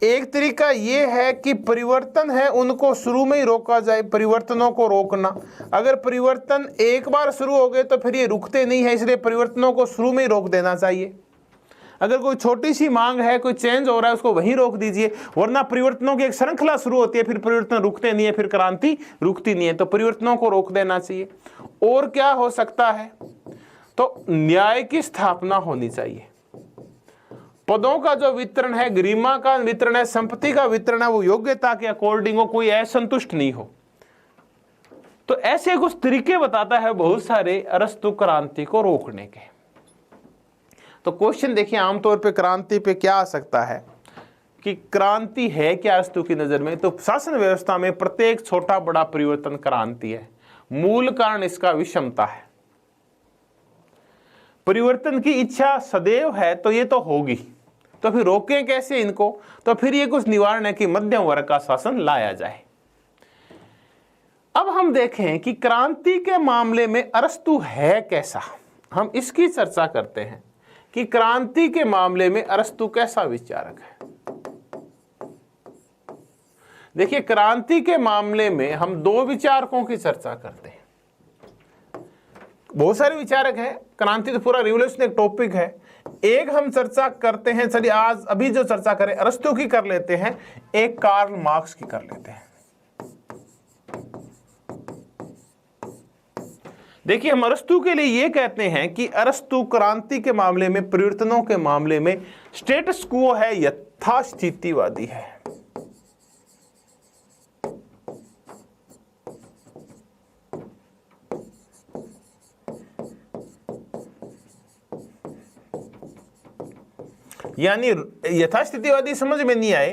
एक तरीका ये है कि परिवर्तन है उनको शुरू में ही रोका जाए, परिवर्तनों को रोकना। अगर परिवर्तन एक बार शुरू हो गए तो फिर ये रुकते नहीं है, इसलिए परिवर्तनों को शुरू में ही रोक देना चाहिए। अगर कोई छोटी सी मांग है, कोई चेंज हो रहा है, उसको वहीं रोक दीजिए, वरना परिवर्तनों की एक श्रृंखला शुरू होती है, फिर परिवर्तन रुकते नहीं है, फिर क्रांति रुकती नहीं है। तो परिवर्तनों को रोक देना चाहिए। और क्या हो सकता है? तो न्याय की स्थापना होनी चाहिए। पदों का जो वितरण है, गरिमा का वितरण है, संपत्ति का वितरण है, वो योग्यता के अकॉर्डिंग हो, कोई असंतुष्ट नहीं हो। तो ऐसे कुछ तरीके बताता है बहुत सारे अरस्तु क्रांति को रोकने के। तो क्वेश्चन देखिए आमतौर पे क्रांति पे क्या आ सकता है कि क्रांति है क्या अरस्तु की नजर में? तो शासन व्यवस्था में प्रत्येक छोटा बड़ा परिवर्तन क्रांति है। मूल कारण इसका विषमता है। परिवर्तन की इच्छा सदैव है तो ये तो होगी, तो फिर रोकें कैसे इनको? तो फिर ये कुछ निवारण है कि मध्यम वर्ग का शासन लाया जाए। अब हम देखें कि क्रांति के मामले में अरस्तु है कैसा, हम इसकी चर्चा करते हैं कि क्रांति के मामले में अरस्तु कैसा विचारक है। देखिए, क्रांति के मामले में हम दो विचारकों की चर्चा करते हैं। बहुत सारे विचारक हैं, क्रांति तो पूरा रिवोल्यूशन एक टॉपिक है। एक हम चर्चा करते हैं, चलिए आज अभी जो चर्चा करें अरस्तु की कर लेते हैं, एक कार्ल मार्क्स की कर लेते हैं। देखिए, हम अरस्तु के लिए ये कहते हैं कि अरस्तु क्रांति के मामले में, परिवर्तनों के मामले में स्टेटस क्वो है, यथास्थितिवादी है। यानी यथास्थितिवादी समझ में नहीं आए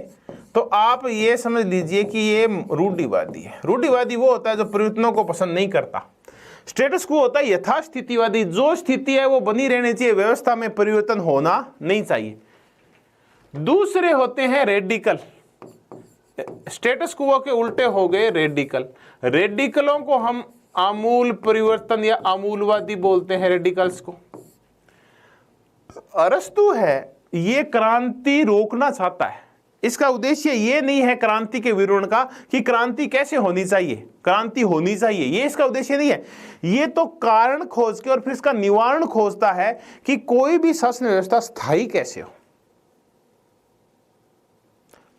तो आप ये समझ लीजिए कि ये रूढ़िवादी है। रूढ़िवादी वो होता है जो परिवर्तनों को पसंद नहीं करता। स्टेटस क्वो होता है यथास्थितिवादी, जो स्थिति है वो बनी रहनी चाहिए, व्यवस्था में परिवर्तन होना नहीं चाहिए। दूसरे होते हैं रेडिकल। स्टेटस क्वो के उल्टे हो गए रेडिकल। रेडिकलों को हम आमूल परिवर्तन या आमूलवादी बोलते हैं, रेडिकल्स को। अरस्तु है ये क्रांति रोकना चाहता है। इसका उद्देश्य ये नहीं है क्रांति के विरोध का कि क्रांति कैसे होनी चाहिए, क्रांति होनी चाहिए, ये इसका उद्देश्य नहीं है। ये तो कारण खोज के और फिर इसका निवारण खोजता है कि कोई भी शासन व्यवस्था स्थायी कैसे हो,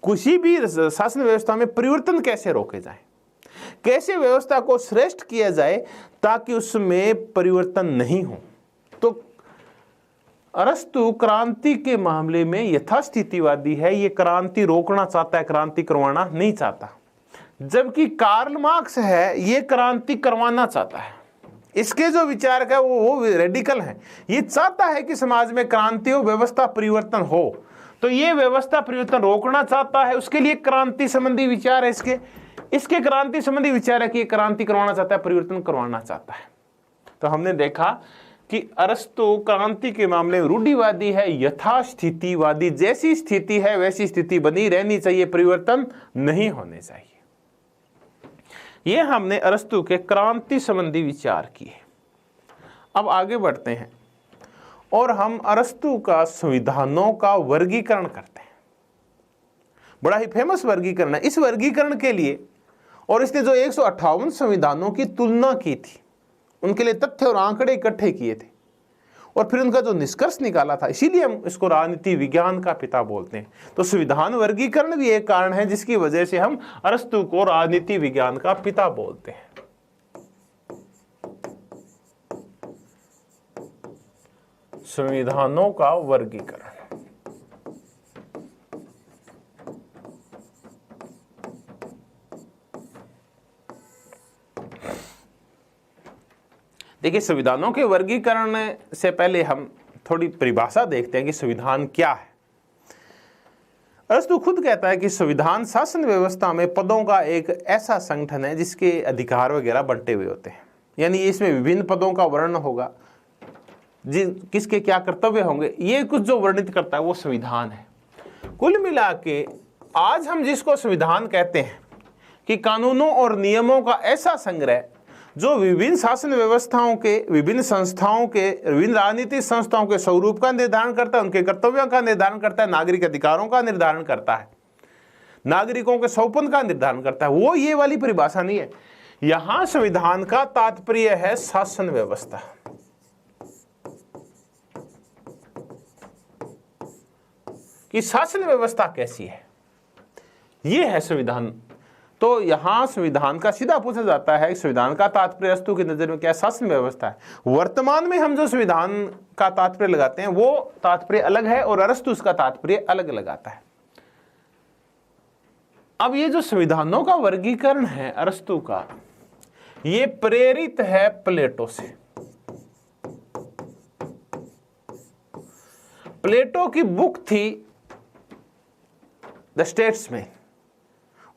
किसी भी शासन व्यवस्था में परिवर्तन कैसे रोके जाए, कैसे व्यवस्था को श्रेष्ठ किया जाए ताकि उसमें परिवर्तन नहीं हो। तो अरस्तु क्रांति के मामले में यथास्थितिवादी है, ये क्रांति रोकना चाहता है, क्रांति करवाना नहीं चाहता। जबकि कार्ल मार्क्स है ये क्रांति करवाना चाहता है। इसके जो विचारक है वो रेडिकल है। ये चाहता है कि समाज में क्रांति हो, व्यवस्था परिवर्तन हो। तो ये व्यवस्था परिवर्तन रोकना चाहता है, उसके लिए क्रांति संबंधी विचार है। इसके क्रांति संबंधी विचार है कि क्रांति करवाना चाहता है, परिवर्तन करवाना चाहता है। तो हमने देखा कि अरस्तु क्रांति के मामले में रूढ़िवादी है, यथास्थितिवादी, जैसी स्थिति है वैसी स्थिति बनी रहनी चाहिए, परिवर्तन नहीं होने चाहिए। ये हमने अरस्तु के क्रांति संबंधी विचार किए। अब आगे बढ़ते हैं और हम अरस्तु का संविधानों का वर्गीकरण करते हैं। बड़ा ही फेमस वर्गीकरण है। इस वर्गीकरण के लिए और इसने जो 158 संविधानों की तुलना की थी, उनके लिए तथ्य और आंकड़े इकट्ठे किए थे और फिर उनका जो निष्कर्ष निकाला था, इसीलिए हम इसको राजनीति विज्ञान का पिता बोलते हैं। तो संविधान वर्गीकरण भी एक कारण है जिसकी वजह से हम अरस्तु को राजनीति विज्ञान का पिता बोलते हैं। संविधानों का वर्गीकरण। देखिए, संविधानों के वर्गीकरण से पहले हम थोड़ी परिभाषा देखते हैं कि संविधान क्या है। अरस्तु खुद कहता है कि संविधान शासन व्यवस्था में पदों का एक ऐसा संगठन है जिसके अधिकार वगैरह बंटे हुए होते हैं। यानी इसमें विभिन्न पदों का वर्णन होगा, किसके क्या कर्तव्य होंगे, ये कुछ जो वर्णित करता है वो संविधान है। कुल मिला के आज हम जिसको संविधान कहते हैं कि कानूनों और नियमों का ऐसा संग्रह जो विभिन्न शासन व्यवस्थाओं के, विभिन्न संस्थाओं के, विभिन्न राजनीतिक संस्थाओं के स्वरूप का निर्धारण करता है, उनके कर्तव्यों का निर्धारण करता है, नागरिक अधिकारों का निर्धारण करता है, नागरिकों के सौपन का निर्धारण करता है, वो ये वाली परिभाषा नहीं है। यहां संविधान का तात्पर्य है शासन व्यवस्था। कि शासन व्यवस्था कैसी है, ये है संविधान। तो यहां संविधान का सीधा पूछा जाता है, संविधान का तात्पर्य अरस्तु की नजर में क्या शासन व्यवस्था है। वर्तमान में हम जो संविधान का तात्पर्य लगाते हैं वो तात्पर्य अलग है और अरस्तु उसका तात्पर्य अलग लगाता है। अब ये जो संविधानों का वर्गीकरण है अरस्तु का, ये प्रेरित है प्लेटो से। प्लेटो की बुक थी द स्टेट्समैन।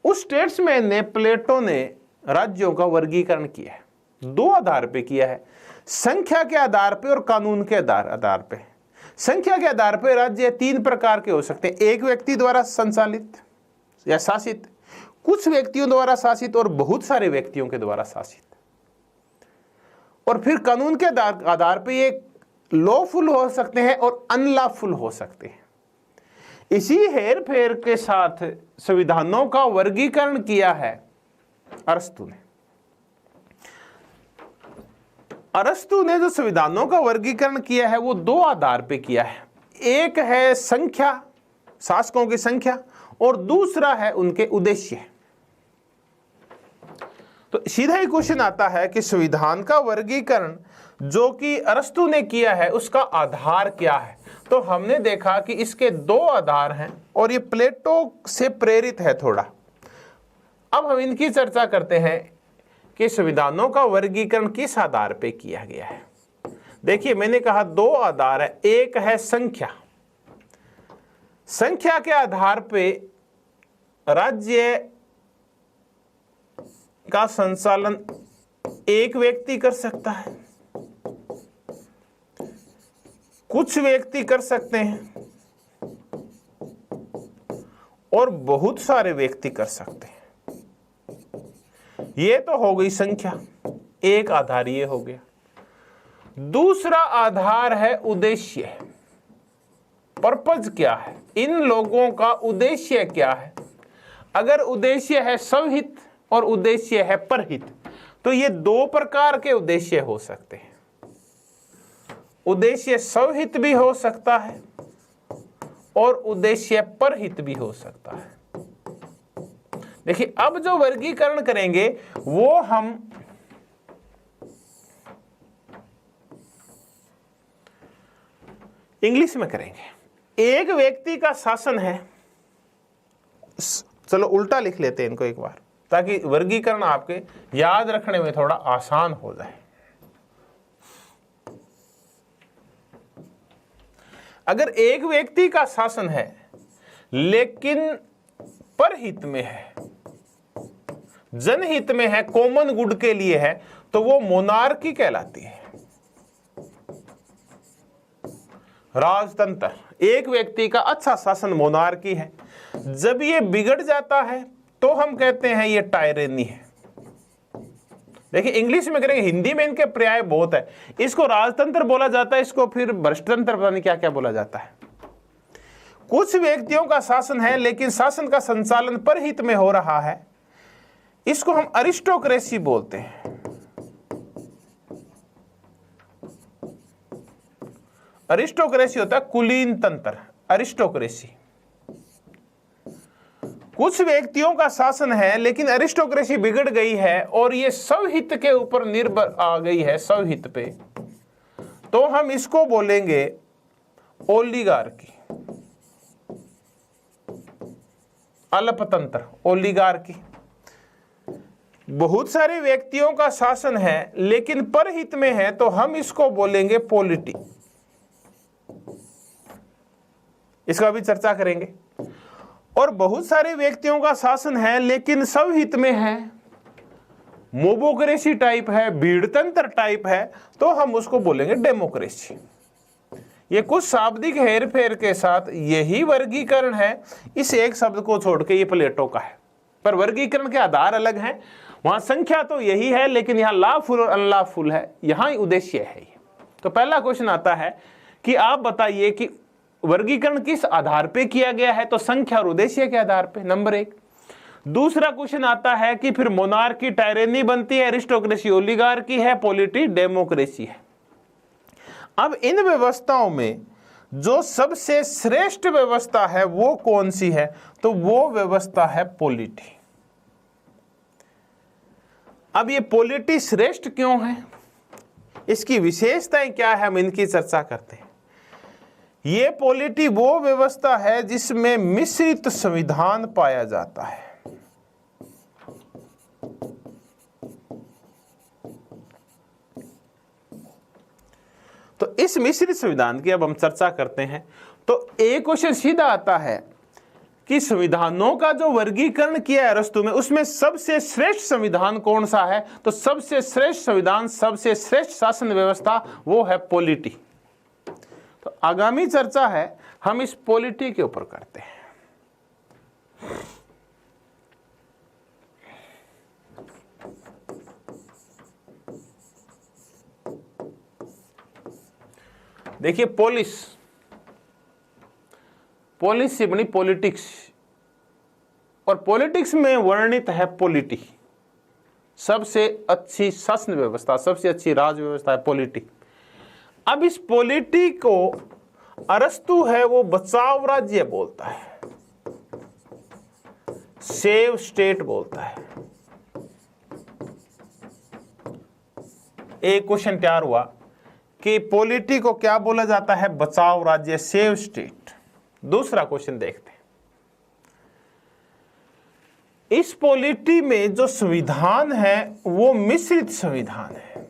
उस स्टेट्समैन ने, प्लेटो ने राज्यों का वर्गीकरण किया है। दो आधार पे किया है, संख्या के आधार पे और कानून के आधार पे। संख्या के आधार पे राज्य तीन प्रकार के हो सकते हैं, एक व्यक्ति द्वारा संचालित या शासित, कुछ व्यक्तियों द्वारा शासित और बहुत सारे व्यक्तियों के द्वारा शासित। और फिर कानून के आधार पे ये लॉफुल हो सकते हैं और अनलॉफुल हो सकते हैं। इसी हेर फेर के साथ संविधानों का वर्गीकरण किया है अरस्तु ने। अरस्तु ने जो संविधानों का वर्गीकरण किया है वो दो आधार पे किया है। एक है संख्या, शासकों की संख्या, और दूसरा है उनके उद्देश्य। तो सीधा ही क्वेश्चन आता है कि संविधान का वर्गीकरण जो कि अरस्तु ने किया है उसका आधार क्या है। तो हमने देखा कि इसके दो आधार हैं और ये प्लेटो से प्रेरित है थोड़ा। अब हम इनकी चर्चा करते हैं कि संविधानों का वर्गीकरण किस आधार पे किया गया है। देखिए, मैंने कहा दो आधार है। एक है संख्या, संख्या के आधार पे राज्य का संचालन एक व्यक्ति कर सकता है, कुछ व्यक्ति कर सकते हैं और बहुत सारे व्यक्ति कर सकते हैं। ये तो हो गई संख्या, एक आधार ये हो गया। दूसरा आधार है उद्देश्य। पर्पज क्या है, इन लोगों का उद्देश्य क्या है। अगर उद्देश्य है स्वहित और उद्देश्य है परहित, तो ये दो प्रकार के उद्देश्य हो सकते हैं। उद्देश्य स्वहित भी हो सकता है और उद्देश्य परहित भी हो सकता है। देखिए, अब जो वर्गीकरण करेंगे वो हम इंग्लिश में करेंगे। एक व्यक्ति का शासन है, चलो उल्टा लिख लेते हैं इनको एक बार, ताकि वर्गीकरण आपके याद रखने में थोड़ा आसान हो जाए। अगर एक व्यक्ति का शासन है लेकिन परहित में है, जनहित में है, कॉमन गुड के लिए है, तो वो मोनार्की कहलाती है, राजतंत्र। एक व्यक्ति का अच्छा शासन मोनार्की है। जब ये बिगड़ जाता है तो हम कहते हैं ये टायरेनी है। देखिए, इंग्लिश में करेंगे, हिंदी में इनके पर्याय बहुत है। इसको राजतंत्र बोला जाता है, इसको फिर भ्रष्टतंत्र, पता नहीं क्या क्या बोला जाता है। कुछ व्यक्तियों का शासन है लेकिन शासन का संचालन परहित में हो रहा है, इसको हम अरिस्टोक्रेसी बोलते हैं। अरिस्टोक्रेसी होता है कुलीन तंत्र, अरिस्टोक्रेसी। कुछ व्यक्तियों का शासन है लेकिन अरिस्टोक्रेसी बिगड़ गई है और ये स्वहित के ऊपर निर्भर आ गई है, स्वहित पे, तो हम इसको बोलेंगे ओलिगार्की, अल्पतंत्र, ओलिगार्की। बहुत सारे व्यक्तियों का शासन है लेकिन परहित में है, तो हम इसको बोलेंगे पॉलिटी। इसका भी चर्चा करेंगे। और बहुत सारे व्यक्तियों का शासन है लेकिन स्वहित में है, मोबोक्रेसी टाइप है, भीड़तंत्र टाइप है, तो हम उसको बोलेंगे डेमोक्रेसी। ये कुछ शाब्दिक हेरफेर के साथ यही वर्गीकरण है। इस एक शब्द को छोड़ के ये प्लेटो का है, पर वर्गीकरण के आधार अलग हैं। वहां संख्या तो यही है लेकिन यहाँ लाभफुल और अनलाभफुल है, यहाँ ही उद्देश्य है ये। तो पहला क्वेश्चन आता है कि आप बताइए कि वर्गीकरण किस आधार पे किया गया है। तो संख्या और उद्देश्य के आधार पे, नंबर एक। दूसरा क्वेश्चन आता है कि फिर मोनार्की टायरेनी बनती है, अरिस्टोक्रेसी ओलिगार्की है, पॉलिटी डेमोक्रेसी है। अब इन व्यवस्थाओं में जो सबसे श्रेष्ठ व्यवस्था है वो कौन सी है, तो वो व्यवस्था है पॉलिटी। अब ये पॉलिटी श्रेष्ठ क्यों है, इसकी विशेषताएं क्या है, हम इनकी चर्चा करते हैं। ये पॉलिटी वो व्यवस्था है जिसमें मिश्रित संविधान पाया जाता है। तो इस मिश्रित संविधान की अब हम चर्चा करते हैं। तो एक क्वेश्चन सीधा आता है कि संविधानों का जो वर्गीकरण किया है अरस्तु में, उसमें सबसे श्रेष्ठ संविधान कौन सा है। तो सबसे श्रेष्ठ संविधान, सबसे श्रेष्ठ शासन व्यवस्था वो है पॉलिटी। तो आगामी चर्चा है हम इस पॉलिटी के ऊपर करते हैं। देखिए, पॉलिसी बनी पॉलिटिक्स, और पॉलिटिक्स में वर्णित है पॉलिटी। सबसे अच्छी शासन व्यवस्था, सबसे अच्छी राज व्यवस्था है पॉलिटी। अब इस पॉलिटी को अरस्तु है वो बचाव राज्य बोलता है, सेव स्टेट बोलता है। एक क्वेश्चन तैयार हुआ कि पॉलिटी को क्या बोला जाता है? बचाव राज्य, सेव स्टेट। दूसरा क्वेश्चन देखते हैं। इस पॉलिटी में जो संविधान है वो मिश्रित संविधान है।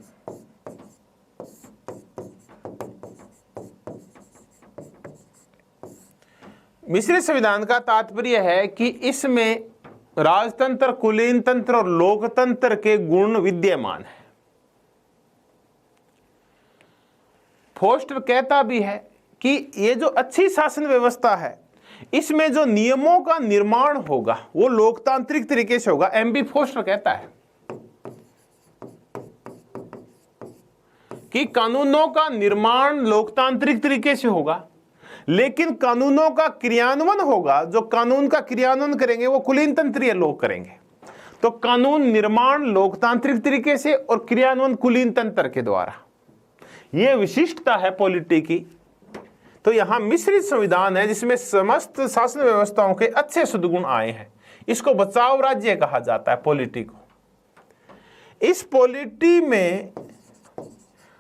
मिश्रित संविधान का तात्पर्य है कि इसमें राजतंत्र, कुलीन तंत्र और लोकतंत्र के गुण विद्यमान है। फोस्टर कहता भी है कि ये जो अच्छी शासन व्यवस्था है इसमें जो नियमों का निर्माण होगा वो लोकतांत्रिक तरीके से होगा। एमबी फोस्टर कहता है कि कानूनों का निर्माण लोकतांत्रिक तरीके से होगा, लेकिन कानूनों का क्रियान्वयन होगा, जो कानून का क्रियान्वयन करेंगे वो कुलीन तंत्रीय लोग करेंगे। तो कानून निर्माण लोकतांत्रिक तरीके से और क्रियान्वयन कुलीन तंत्र के द्वारा, यह विशिष्टता है पॉलिटी की। तो यहां मिश्रित संविधान है जिसमें समस्त शासन व्यवस्थाओं के अच्छे सद्गुण आए हैं। इसको बचाव राज्य कहा जाता है पॉलिटी को। इस पॉलिटी में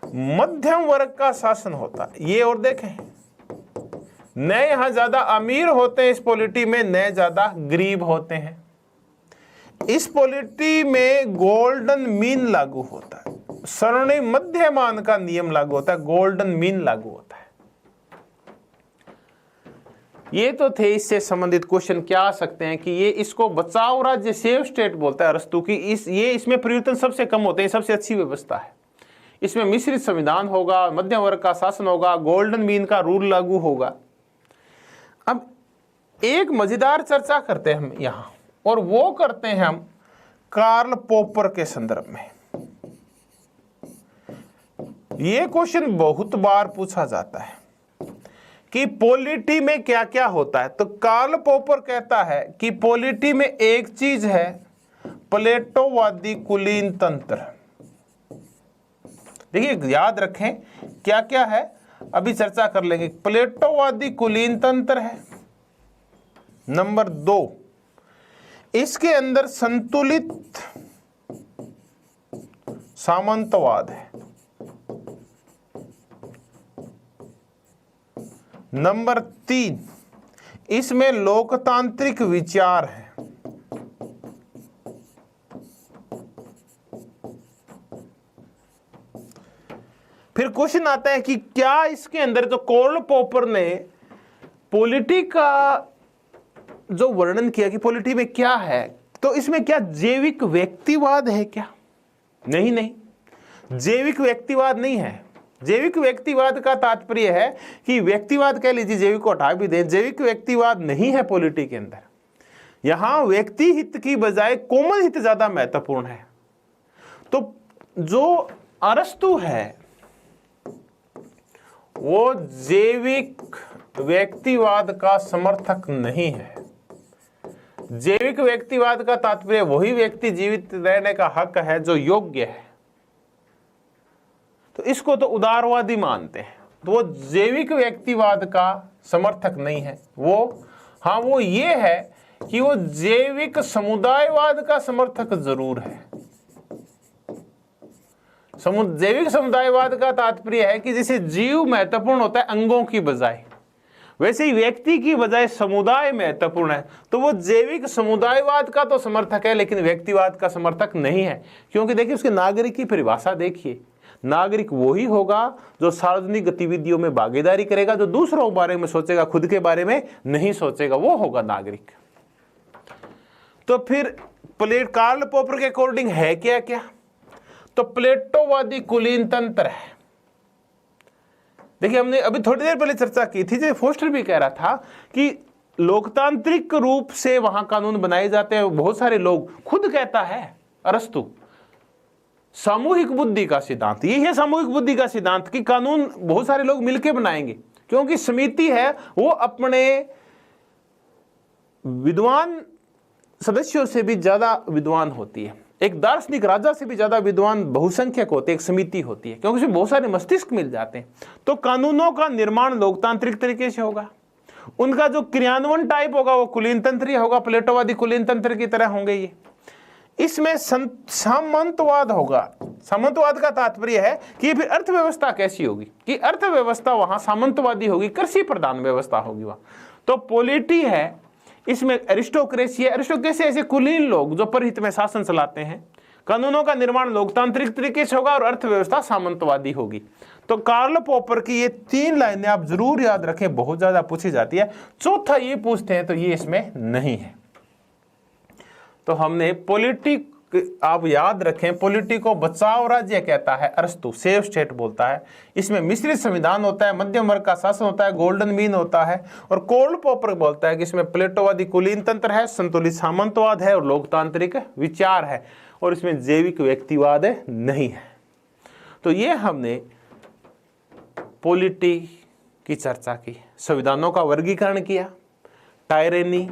मध्यम वर्ग का शासन होता है। ये और देखें, न यहां ज्यादा अमीर होते हैं इस पॉलिटी में, न ज्यादा गरीब होते हैं। इस पॉलिटी में गोल्डन मीन लागू होता है, स्वर्णिम मध्यमान का नियम लागू होता है, गोल्डन मीन लागू होता है। ये तो थे इससे संबंधित क्वेश्चन। क्या आ सकते हैं कि ये इसको बचाव राज्य, सेव स्टेट बोलता है अरस्तु की। इसमें परिवर्तन सबसे कम होते हैं, सबसे अच्छी व्यवस्था है। इसमें मिश्रित संविधान होगा, मध्यम वर्ग का शासन होगा, गोल्डन मीन का रूल लागू होगा। अब एक मजेदार चर्चा करते हैं हम यहां, और वो करते हैं हम कार्ल पॉपर के संदर्भ में। ये क्वेश्चन बहुत बार पूछा जाता है कि पॉलिटी में क्या क्या होता है। तो कार्ल पॉपर कहता है कि पॉलिटी में एक चीज है प्लेटोवादी कुलीन तंत्र। देखिए याद रखें क्या क्या है, अभी चर्चा कर लेंगे। प्लेटोवादी कुलीन तंत्र है। नंबर 2, इसके अंदर संतुलित सामंतवाद है। नंबर 3, इसमें लोकतांत्रिक विचार है। फिर क्वेश्चन आता है कि क्या इसके अंदर जो कार्ल पॉपर ने पॉलिटी का जो वर्णन किया कि पॉलिटी में क्या है, तो इसमें क्या जैविक व्यक्तिवाद है क्या? नहीं नहीं, जैविक व्यक्तिवाद नहीं है। जैविक व्यक्तिवाद का तात्पर्य है कि व्यक्तिवाद कह लीजिए, जैविक को हटा भी दें, जैविक व्यक्तिवाद नहीं है पॉलिटी के अंदर। यहां व्यक्ति हित की बजाय कॉमन हित ज्यादा महत्वपूर्ण है। तो जो अरस्तु है वो जैविक व्यक्तिवाद का समर्थक नहीं है। जैविक व्यक्तिवाद का तात्पर्य वही व्यक्ति जीवित रहने का हक है जो योग्य है। तो इसको तो उदारवादी मानते हैं, तो वो जैविक व्यक्तिवाद का समर्थक नहीं है। वो ये है कि वो जैविक समुदायवाद का समर्थक जरूर है। जैविक समुदायवाद का तात्पर्य है कि जैसे जीव महत्वपूर्ण होता है अंगों की बजाय, वैसे ही व्यक्ति की बजाय समुदाय महत्वपूर्ण है। तो वो जैविक समुदायवाद का तो समर्थक है, लेकिन व्यक्तिवाद का समर्थक नहीं है। क्योंकि देखिए उसके नागरिक की परिभाषा देखिए, नागरिक वही होगा जो सार्वजनिक गतिविधियों में भागीदारी करेगा, जो दूसरों के बारे में सोचेगा, खुद के बारे में नहीं सोचेगा, वो होगा नागरिक। तो फिर कार्ल पॉपर के अकॉर्डिंग है क्या क्या? तो प्लेटोवादी कुलीन तंत्र है। देखिए हमने अभी थोड़ी देर पहले चर्चा की थी, जो फोस्टर भी कह रहा था कि लोकतांत्रिक रूप से वहां कानून बनाए जाते हैं। बहुत सारे लोग, खुद कहता है अरस्तु, सामूहिक बुद्धि का सिद्धांत यही है। सामूहिक बुद्धि का सिद्धांत कि कानून बहुत सारे लोग मिलकर बनाएंगे, क्योंकि समिति है वो अपने विद्वान सदस्यों से भी ज्यादा विद्वान होती है, एक दार्शनिक राजा से भी ज्यादा विद्वान बहुसंख्यक होते, एक समिति होती है, क्योंकि उसमें बहुत सारे मस्तिष्क मिल जाते हैं। तो कानूनों का निर्माण लोकतांत्रिक तरीके से होगा, उनका जो क्रियान्वयन टाइप होगा वो कुलीन तंत्रीय होगा, प्लेटोवादी कुलीन तंत्र की तरह होंगे ये। इसमें सामंतवाद होगा। सामंतवाद का तात्पर्य है कि फिर अर्थव्यवस्था कैसी होगी, कि अर्थव्यवस्था वहां सामंतवादी होगी, कृषि प्रधान व्यवस्था होगी वहां। तो पॉलिटी है, इसमें एरिस्टोक्रेसी है। एरिस्टोक्रेसी ऐसे कुलीन लोग जो परहित में शासन चलाते हैं। कानूनों का निर्माण लोकतांत्रिक तरीके से होगा और अर्थव्यवस्था सामंतवादी होगी। तो कार्ल पॉपर की ये 3 लाइनें आप जरूर याद रखें, बहुत ज्यादा पूछी जाती है। चौथा ये पूछते हैं तो ये इसमें नहीं है। तो हमने पॉलिटी, आप याद रखें, पॉलिटी को बचाव राज्य कहता है अरस्तु, सेफ स्टेट बोलता है। इसमें मिश्रित संविधान होता है, मध्यम वर्ग का शासन होता है, गोल्डन मीन होता है। और कार्ल पॉपर बोलता है कि इसमें प्लेटोवादी कुलीन तंत्र है, संतुलित सामंतवाद है और लोकतांत्रिक विचार है, और इसमें जैविक व्यक्तिवाद नहीं है। तो ये हमने पॉलिटी की चर्चा की, संविधानों का वर्गीकरण किया, टायरेनी,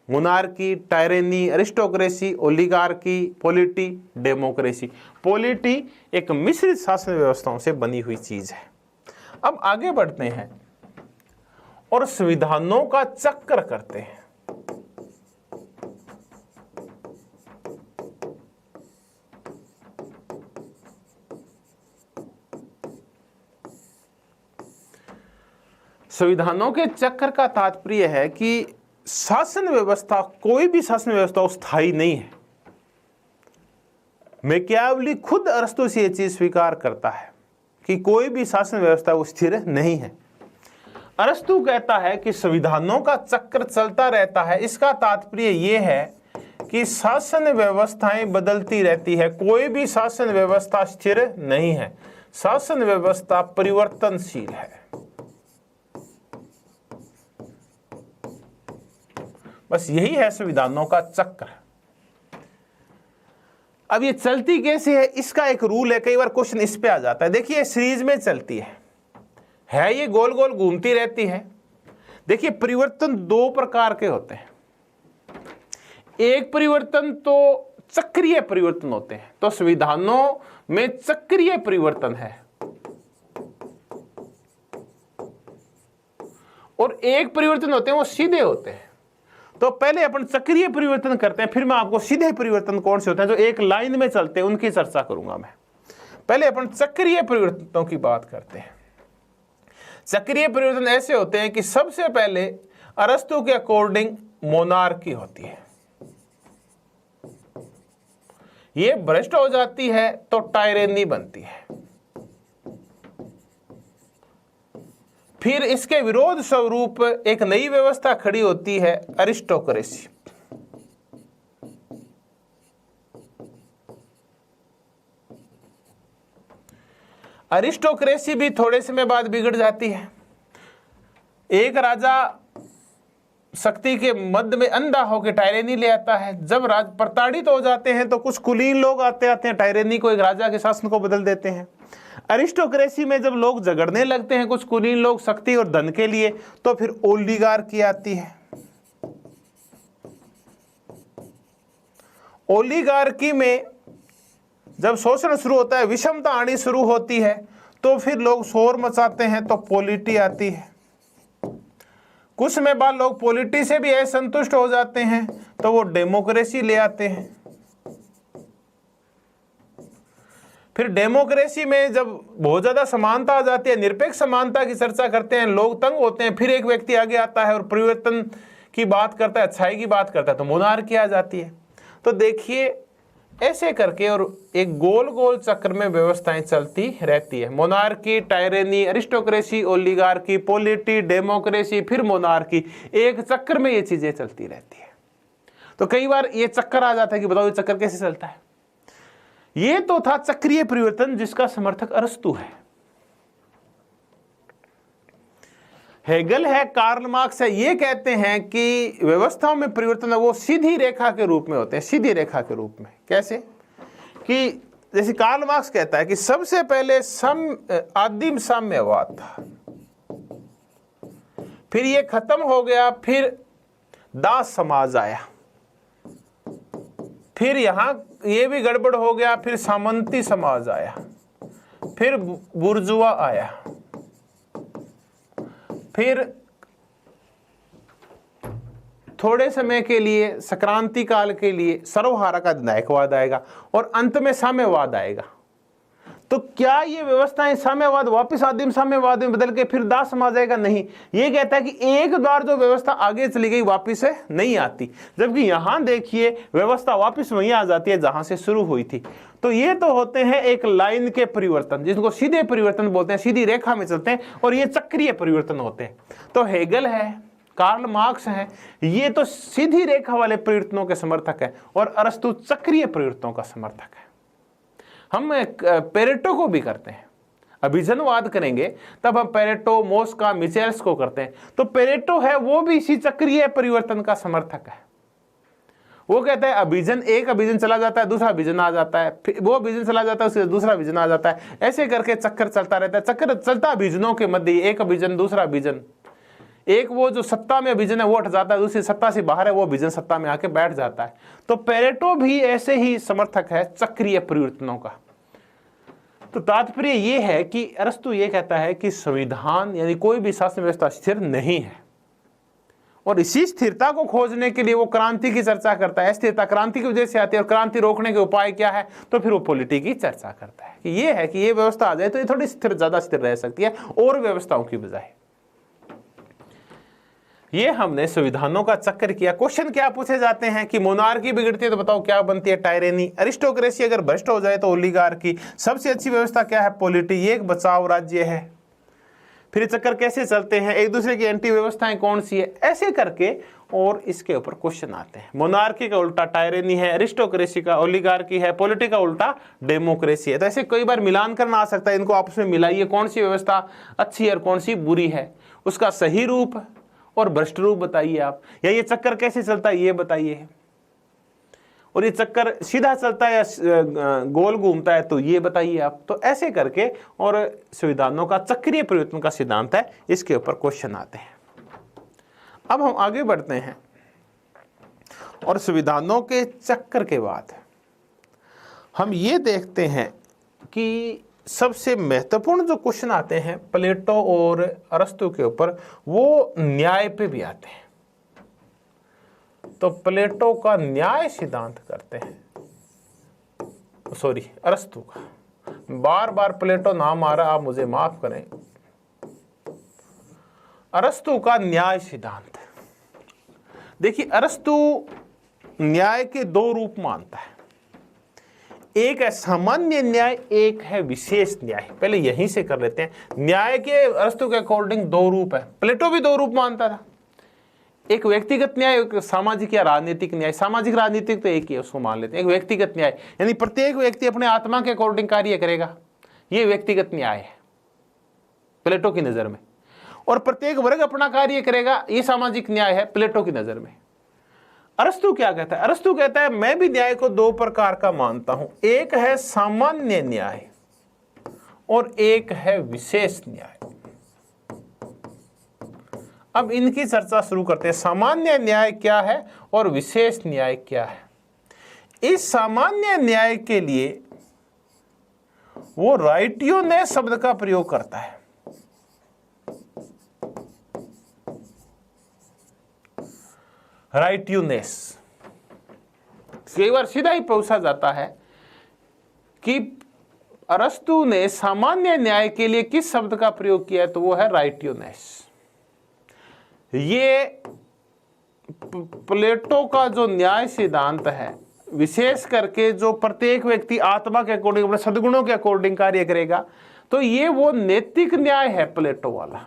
monarchy, टायरेनी, aristocracy, oligarchy, polity, democracy. Polity एक मिश्रित शासन व्यवस्थाओं से बनी हुई चीज है। अब आगे बढ़ते हैं और संविधानों का चक्र करते हैं। संविधानों के चक्र का तात्पर्य है कि शासन व्यवस्था, कोई भी शासन व्यवस्था स्थायी नहीं है। मैकियावेली खुद अरस्तु से यह चीज स्वीकार करता है कि कोई भी शासन व्यवस्था वो स्थिर नहीं है। अरस्तु कहता है कि संविधानों का चक्र चलता रहता है। इसका तात्पर्य यह है कि शासन व्यवस्थाएं बदलती रहती है, कोई भी शासन व्यवस्था स्थिर नहीं है। शासन व्यवस्था परिवर्तनशील है। बस यही है संविधानों का चक्र। अब ये चलती कैसे है, इसका एक रूल है। कई बार क्वेश्चन इस पे आ जाता है। देखिए सीरीज में चलती है ये गोल गोल घूमती रहती है। देखिए परिवर्तन 2 प्रकार के होते हैं। एक परिवर्तन तो चक्रीय परिवर्तन होते हैं, तो संविधानों में चक्रीय परिवर्तन है। और एक परिवर्तन होते हैं वो सीधे होते हैं। तो पहले अपन चक्रीय परिवर्तन करते हैं, फिर मैं आपको सीधे परिवर्तन कौन से होते हैं जो एक लाइन में चलते हैं उनकी चर्चा करूंगा मैं। पहले अपन चक्रीय परिवर्तनों की बात करते हैं। चक्रीय परिवर्तन ऐसे होते हैं कि सबसे पहले अरस्तु के अकॉर्डिंग मोनार्की होती है, ये भ्रष्ट हो जाती है तो टायरेनी बनती है। फिर इसके विरोध स्वरूप एक नई व्यवस्था खड़ी होती है, अरिस्टोक्रेसी। अरिस्टोक्रेसी भी थोड़े समय बाद बिगड़ जाती है। एक राजा शक्ति के मध्य में अंधा होकर टायरेनी ले आता है। जब राज प्रताड़ित हो जाते हैं तो कुछ कुलीन लोग आते हैं, टायरेनी को, एक राजा के शासन को बदल देते हैं। अरिस्टोक्रेसी में जब लोग झगड़ने लगते हैं कुछ कुलीन लोग शक्ति और धन के लिए, तो फिर ओलिगार्की आती है। ओलिगार्की में जब शोषण शुरू होता है, विषमता आनी शुरू होती है, तो फिर लोग शोर मचाते हैं, तो पॉलिटी आती है। कुछ समय बाद लोग पॉलिटी से भी असंतुष्ट हो जाते हैं, तो वो डेमोक्रेसी ले आते हैं। फिर डेमोक्रेसी में जब बहुत ज्यादा समानता आ जाती है, निरपेक्ष समानता की चर्चा करते हैं, लोग तंग होते हैं, फिर एक व्यक्ति आगे आता है और परिवर्तन की बात करता है, अच्छाई की बात करता है, तो मोनार्की आ जाती है। तो देखिए ऐसे करके और एक गोल गोल चक्र में व्यवस्थाएं चलती रहती है। Monarchy, टायरेनी, aristocracy, oligarchy, polity, democracy, फिर मोनार्की, एक चक्र में ये चीजें चलती रहती है। तो कई बार ये चक्कर आ जाता है कि बताओ ये चक्कर कैसे चलता है। ये तो था चक्रीय परिवर्तन जिसका समर्थक अरस्तु है, हेगल है, कार्ल मार्क्स है। ये कहते हैं कि व्यवस्थाओं में परिवर्तन है वो सीधी रेखा के रूप में होते हैं। सीधी रेखा के रूप में कैसे, कि जैसे कार्ल मार्क्स कहता है कि सबसे पहले आदिम साम्यवाद था, फिर ये खत्म हो गया, फिर दास समाज आया, फिर यहां ये भी गड़बड़ हो गया, फिर सामंती समाज आया, फिर बुर्जुआ आया, फिर थोड़े समय के लिए संक्रांति काल के लिए सर्वहारा का नायकवाद आएगा और अंत में साम्यवाद आएगा। तो क्या ये व्यवस्थाएं साम्यवाद वापस आदिम साम्यवाद में बदल के फिर दास समाज आएगा? नहीं, ये कहता है कि एक बार जो व्यवस्था आगे चली गई वापस से नहीं आती, जबकि यहां देखिए व्यवस्था वापस वहीं आ जाती है जहां से शुरू हुई थी। तो ये तो होते हैं एक लाइन के परिवर्तन, जिसको सीधे परिवर्तन बोलते हैं, सीधी रेखा में चलते हैं, और ये चक्रीय परिवर्तन होते हैं। तो हेगल है, कार्ल मार्क्स हैं, ये तो सीधी रेखा वाले परिवर्तनों के समर्थक है, और अरस्तु चक्रीय परिवर्तनों का समर्थक है। हम पेरेटो को भी करते हैं, अभिजनवाद करेंगे तब हम पेरेटो, मोस्का, मिचेल्स को करते हैं। तो पेरेटो है वो भी इसी चक्रीय परिवर्तन का समर्थक है। वो कहता है अभिजन, एक अभिजन चला जाता है, दूसरा अभिजन आ जाता है, फिर वो अभिजन चला जाता है, उससे दूसरा अभिजन आ जाता है, ऐसे करके चक्कर चलता रहता है। चक्कर चलता अभिजनों के मध्य, एक अभिजन दूसरा अभिजन, एक वो जो सत्ता में अभिजन है वो हट जाता है, दूसरी सत्ता से बाहर है वो अभिजन सत्ता में आके बैठ जाता है। तो पेरेटो भी ऐसे ही समर्थक है चक्रीय परिवर्तनों का। तो तात्पर्य ये है कि अरस्तु ये कहता है कि संविधान यानी कोई भी शासन व्यवस्था स्थिर नहीं है, और इसी स्थिरता को खोजने के लिए वो क्रांति की चर्चा करता है। स्थिरता क्रांति की वजह से आती है, और क्रांति रोकने के उपाय क्या है, तो फिर वो पॉलिटी की चर्चा करता है कि ये है कि ये व्यवस्था आ जाए तो ये थोड़ी स्थिर, ज्यादा स्थिर रह सकती है और व्यवस्थाओं की बजाय। ये हमने संविधानों का चक्कर किया। क्वेश्चन क्या पूछे जाते हैं कि मोनार्की बिगड़ती है तो बताओ क्या बनती है? टायरेनी। अरिस्टोक्रेसी अगर भ्रष्ट हो जाए तो ओलिगार्की। सबसे अच्छी व्यवस्था क्या है? पॉलिटी। ये एक बचाव राज्य है। फिर चक्कर कैसे चलते हैं, एक दूसरे की एंटी व्यवस्थाएं कौन सी है, ऐसे करके और इसके ऊपर क्वेश्चन आते हैं। मोनार्की का उल्टा टायरेनी है, अरिस्टोक्रेसी का ओलिगार्की है, पॉलिटी का उल्टा डेमोक्रेसी है। तो ऐसे कई बार मिलान करना आ सकता है, इनको आपस में मिलाइए, कौन सी व्यवस्था अच्छी है और कौन सी बुरी है, उसका सही रूप और भ्रष्ट रूप बताइए आप, या ये चक्कर कैसे चलता है ये बताइए, और ये चक्कर सीधा चलता है या गोल घूमता है तो ये बताइए आप। तो ऐसे करके और संविधानों का चक्रीय परिवर्तन का सिद्धांत है, इसके ऊपर क्वेश्चन आते हैं। अब हम आगे बढ़ते हैं और संविधानों के चक्कर के बाद हम ये देखते हैं कि सबसे महत्वपूर्ण जो क्वेश्चन आते हैं प्लेटो और अरस्तु के ऊपर, वो न्याय पे भी आते हैं। तो प्लेटो का न्याय सिद्धांत करते हैं, सॉरी अरस्तु का, बार बार प्लेटो नाम आ रहा, आप मुझे माफ करें। अरस्तु का न्याय सिद्धांत। देखिए अरस्तु न्याय के दो रूप मानता है, एक है सामान्य न्याय, एक है विशेष न्याय। पहले यहीं से कर लेते हैं। न्याय के अरस्तु के अकॉर्डिंग दो रूप है, प्लेटो भी दो रूप मानता था, एक व्यक्तिगत न्याय, एक सामाजिक या राजनीतिक न्याय। सामाजिक राजनीतिक तो एक ही है, उसको मान लेते हैं। एक व्यक्तिगत न्याय यानी प्रत्येक व्यक्ति अपने आत्मा के अकॉर्डिंग कार्य करेगा, ये व्यक्तिगत न्याय है प्लेटो की नजर में। और प्रत्येक वर्ग अपना कार्य करेगा, ये सामाजिक न्याय है प्लेटो की नजर में। अरस्तु क्या कहता है? अरस्तु कहता है मैं भी न्याय को दो प्रकार का मानता हूं, एक है सामान्य न्याय और एक है विशेष न्याय। अब इनकी चर्चा शुरू करते हैं। सामान्य न्याय क्या है और विशेष न्याय क्या है? इस सामान्य न्याय के लिए वो राइटियो ने शब्द का प्रयोग करता है। राइटियोनेस। कई बार सीधा ही पूछा जाता है कि अरस्तु ने सामान्य न्याय के लिए किस शब्द का प्रयोग किया है, तो वो है राइटियोनेस। ये प्लेटो का जो न्याय सिद्धांत है, विशेष करके जो प्रत्येक व्यक्ति आत्मा के अकॉर्डिंग, अपने सद्गुणों के अकॉर्डिंग कार्य करेगा, तो ये वो नैतिक न्याय है प्लेटो वाला।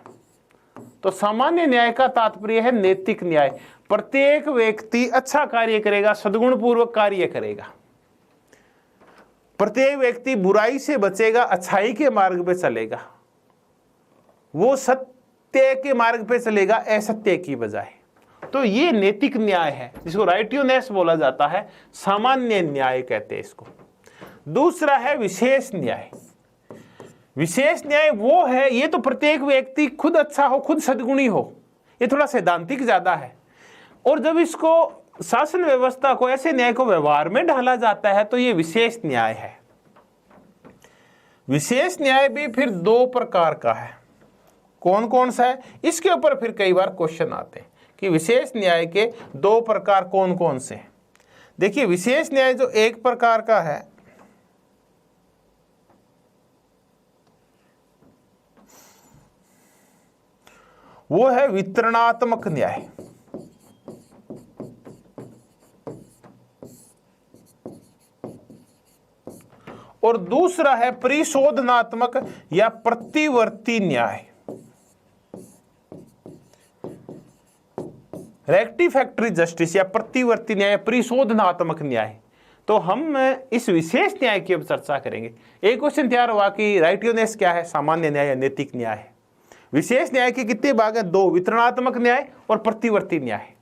तो सामान्य न्याय का तात्पर्य है नैतिक न्याय, प्रत्येक व्यक्ति अच्छा कार्य करेगा, सद्गुण पूर्वक कार्य करेगा, प्रत्येक व्यक्ति बुराई से बचेगा, अच्छाई के मार्ग पे चलेगा, वो सत्य के मार्ग पे चलेगा असत्य की बजाय। तो ये नैतिक न्याय है, जिसको राइटियोनेस बोला जाता है, सामान्य न्याय कहते हैं इसको। दूसरा है विशेष न्याय। विशेष न्याय वो है, ये तो प्रत्येक व्यक्ति खुद अच्छा हो, खुद सद्गुणी हो, ये थोड़ा सैद्धांतिक ज्यादा है, और जब इसको शासन व्यवस्था को, ऐसे न्याय को व्यवहार में ढाला जाता है तो ये विशेष न्याय है। विशेष न्याय भी फिर दो प्रकार का है। कौन कौन सा है? इसके ऊपर फिर कई बार क्वेश्चन आते हैं कि विशेष न्याय के दो प्रकार कौन कौन से हैं। देखिए, विशेष न्याय जो एक प्रकार का है वो है वितरणात्मक न्याय, और दूसरा है परिशोधनात्मक या प्रतिवर्ती न्याय, रेक्टिफैक्टरी जस्टिस या प्रतिवर्ती न्याय, परिशोधनात्मक न्याय। तो हम इस विशेष न्याय की अब चर्चा करेंगे। एक क्वेश्चन तैयार हुआ कि राइटियोनेस क्या है, सामान्य न्याय या नैतिक न्याय है। विशेष न्याय के कितने भाग हैं? दो, वितरणात्मक न्याय और प्रतिवर्ती न्याय।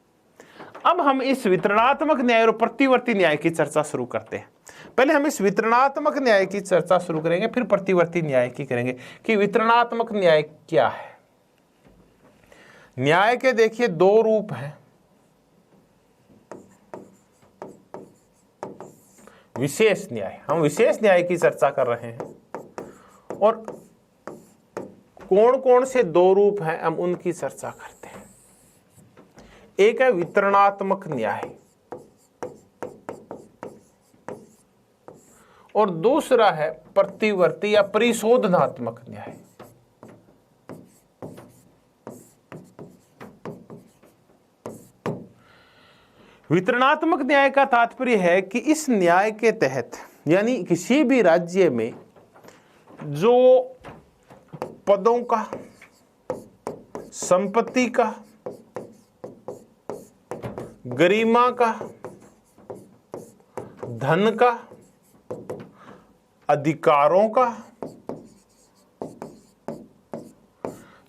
अब हम इस वितरणात्मक न्याय और प्रतिवर्ती न्याय की चर्चा शुरू करते हैं। पहले हम इस वितरणात्मक न्याय की चर्चा शुरू करेंगे, फिर प्रतिवर्ती न्याय की करेंगे कि वितरणात्मक न्याय क्या है। न्याय के देखिए दो रूप हैं, विशेष न्याय। हम विशेष न्याय की चर्चा कर रहे हैं और कौन कौन से दो रूप हैं हम उनकी चर्चा करते हैं। एक है वितरणात्मक न्याय और दूसरा है प्रतिवर्ती या परिशोधनात्मक न्याय। वितरणात्मक न्याय का तात्पर्य है कि इस न्याय के तहत, यानी किसी भी राज्य में जो पदों का, संपत्ति का, गरिमा का, धन का, अधिकारों का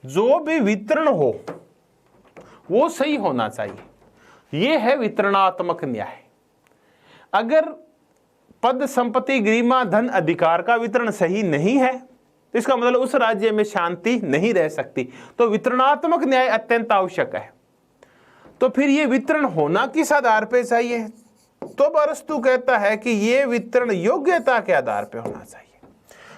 जो भी वितरण हो वो सही होना चाहिए। यह है वितरणात्मक न्याय। अगर पद, संपत्ति, गरिमा, धन, अधिकार का वितरण सही नहीं है तो इसका मतलब उस राज्य में शांति नहीं रह सकती। तो वितरणात्मक न्याय अत्यंत आवश्यक है। तो फिर यह वितरण होना किस आधार पे चाहिए? तो अरस्तु कहता है कि यह वितरण योग्यता के आधार पे होना चाहिए।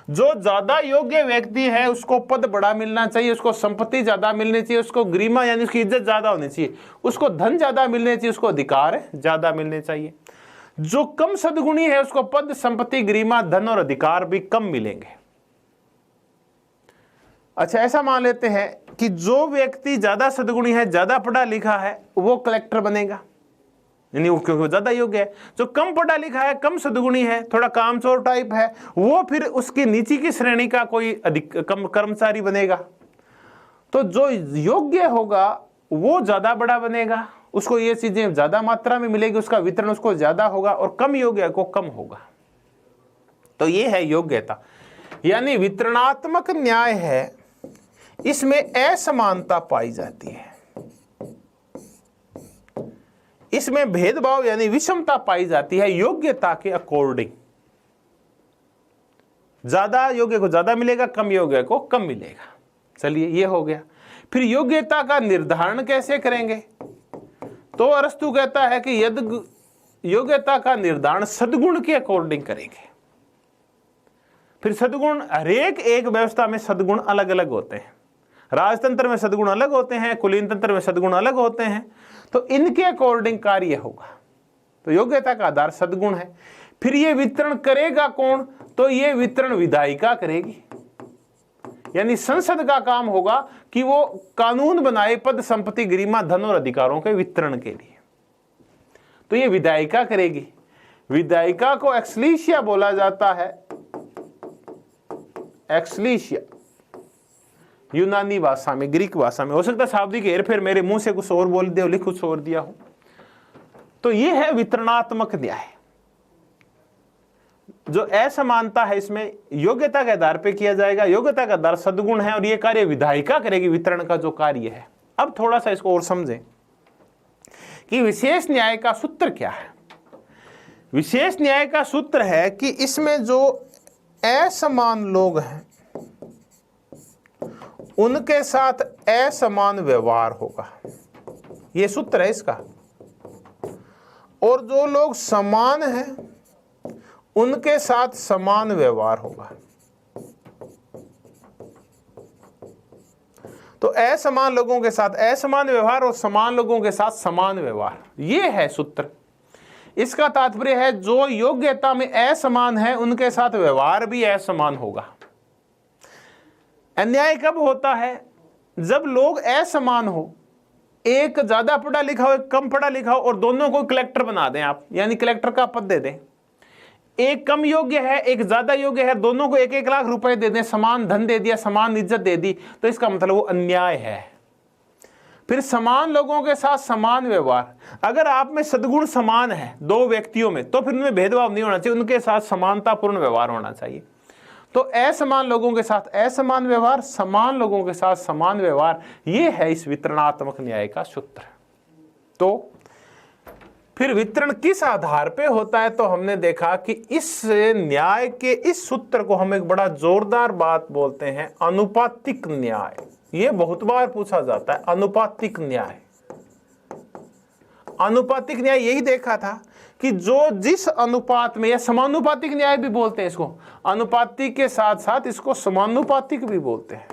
जो ज्यादा योग्य व्यक्ति है उसको पद बड़ा मिलना चाहिए, उसको संपत्ति ज्यादा मिलनी चाहिए, उसको गरिमा यानी उसकी इज्जत ज्यादा होनी चाहिए, उसको धन ज्यादा मिलने चाहिए, उसको अधिकार ज्यादा मिलने चाहिए। जो कम सद्गुणी है उसको पद, संपत्ति, गरिमा, धन और अधिकार भी कम मिलेंगे। अच्छा, ऐसा मान लेते हैं कि जो व्यक्ति ज्यादा सद्गुणी है, ज्यादा पढ़ा लिखा है, वो कलेक्टर बनेगा, यानी वो क्योंकि ज्यादा योग्य है। जो कम पढ़ा लिखा है, कम सद्गुणी है, थोड़ा कामचोर टाइप है, वो फिर उसकी नीचे की श्रेणी का कोई कम कर्मचारी बनेगा। तो जो योग्य होगा वो ज्यादा बड़ा बनेगा, उसको ये चीजें ज्यादा मात्रा में मिलेगी, उसका वितरण उसको ज्यादा होगा, और कम योग्य को कम होगा। तो ये है योग्यता। यानी वितरणात्मक न्याय है, इसमें असमानता पाई जाती है, इसमें भेदभाव यानी विषमता पाई जाती है योग्यता के अकॉर्डिंग। ज्यादा योग्य को ज्यादा मिलेगा, कम योग्य को कम मिलेगा। चलिए, ये हो गया। फिर योग्यता का निर्धारण कैसे करेंगे? तो अरस्तु कहता है कि यदि योग्यता का निर्धारण सद्गुण के अकॉर्डिंग करेंगे। फिर सद्गुण, हरेक एक व्यवस्था में सद्गुण अलग अलग होते हैं। राजतंत्र में सद्गुण अलग होते हैं, कुलीन तंत्र में सद्गुण अलग होते हैं, तो इनके अकॉर्डिंग कार्य होगा। तो योग्यता का आधार सद्गुण है। फिर ये वितरण करेगा कौन? तो ये वितरण विधायिका करेगी, यानी संसद का काम होगा कि वो कानून बनाए पद, संपत्ति, गरिमा, धन और अधिकारों के वितरण के लिए। तो ये विधायिका करेगी। विधायिका को एक्सलीशिया बोला जाता है। एक्सलीशिया यूनानी भाषा में, ग्रीक भाषा में, हो सकता है शाब्दिक हेरफेर मेरे मुंह से कुछ और बोल दिया, लिख कुछ और दिया हो। तो ये है वितरणात्मक न्याय। जो असमानता है इसमें योग्यता के आधार पे किया जाएगा, योग्यता का आधार सद्गुण है, और ये कार्य विधायिका करेगी, वितरण का जो कार्य है। अब थोड़ा सा इसको और समझें कि विशेष न्याय का सूत्र क्या है। विशेष न्याय का सूत्र है कि इसमें जो असमान लोग हैं उनके साथ असमान व्यवहार होगा। यह सूत्र है इसका। और जो लोग समान हैं उनके साथ समान व्यवहार होगा। तो असमान लोगों के साथ असमान व्यवहार और समान लोगों के साथ समान व्यवहार, ये है सूत्र। इसका तात्पर्य है जो योग्यता में असमान है उनके साथ व्यवहार भी असमान होगा। अन्याय कब होता है? जब लोग असमान हो, एक ज्यादा पढ़ा लिखा हो, एक कम पढ़ा लिखा हो और दोनों को कलेक्टर बना दें आप, यानी कलेक्टर का पद दे दें। एक कम योग्य है, एक ज्यादा योग्य है, दोनों को 1-1 लाख रुपए दे दें, समान धन दे दिया, समान इज्जत दे दी, तो इसका मतलब वो अन्याय है। फिर समान लोगों के साथ समान व्यवहार, अगर आप में सद्गुण समान है दो व्यक्तियों में, तो फिर उनमें भेदभाव नहीं होना चाहिए, उनके साथ समानतापूर्ण व्यवहार होना चाहिए। तो असमान लोगों के साथ असमान व्यवहार, समान लोगों के साथ समान व्यवहार, ये है इस वितरणात्मक न्याय का सूत्र। तो फिर वितरण किस आधार पे होता है? तो हमने देखा कि इस न्याय के इस सूत्र को हम एक बड़ा जोरदार बात बोलते हैं, अनुपातिक न्याय। ये बहुत बार पूछा जाता है, अनुपातिक न्याय। अनुपातिक न्याय यही देखा था कि जो जिस अनुपात में, या समानुपातिक न्याय भी बोलते हैं इसको, अनुपातिक के साथ साथ इसको समानुपातिक भी बोलते हैं।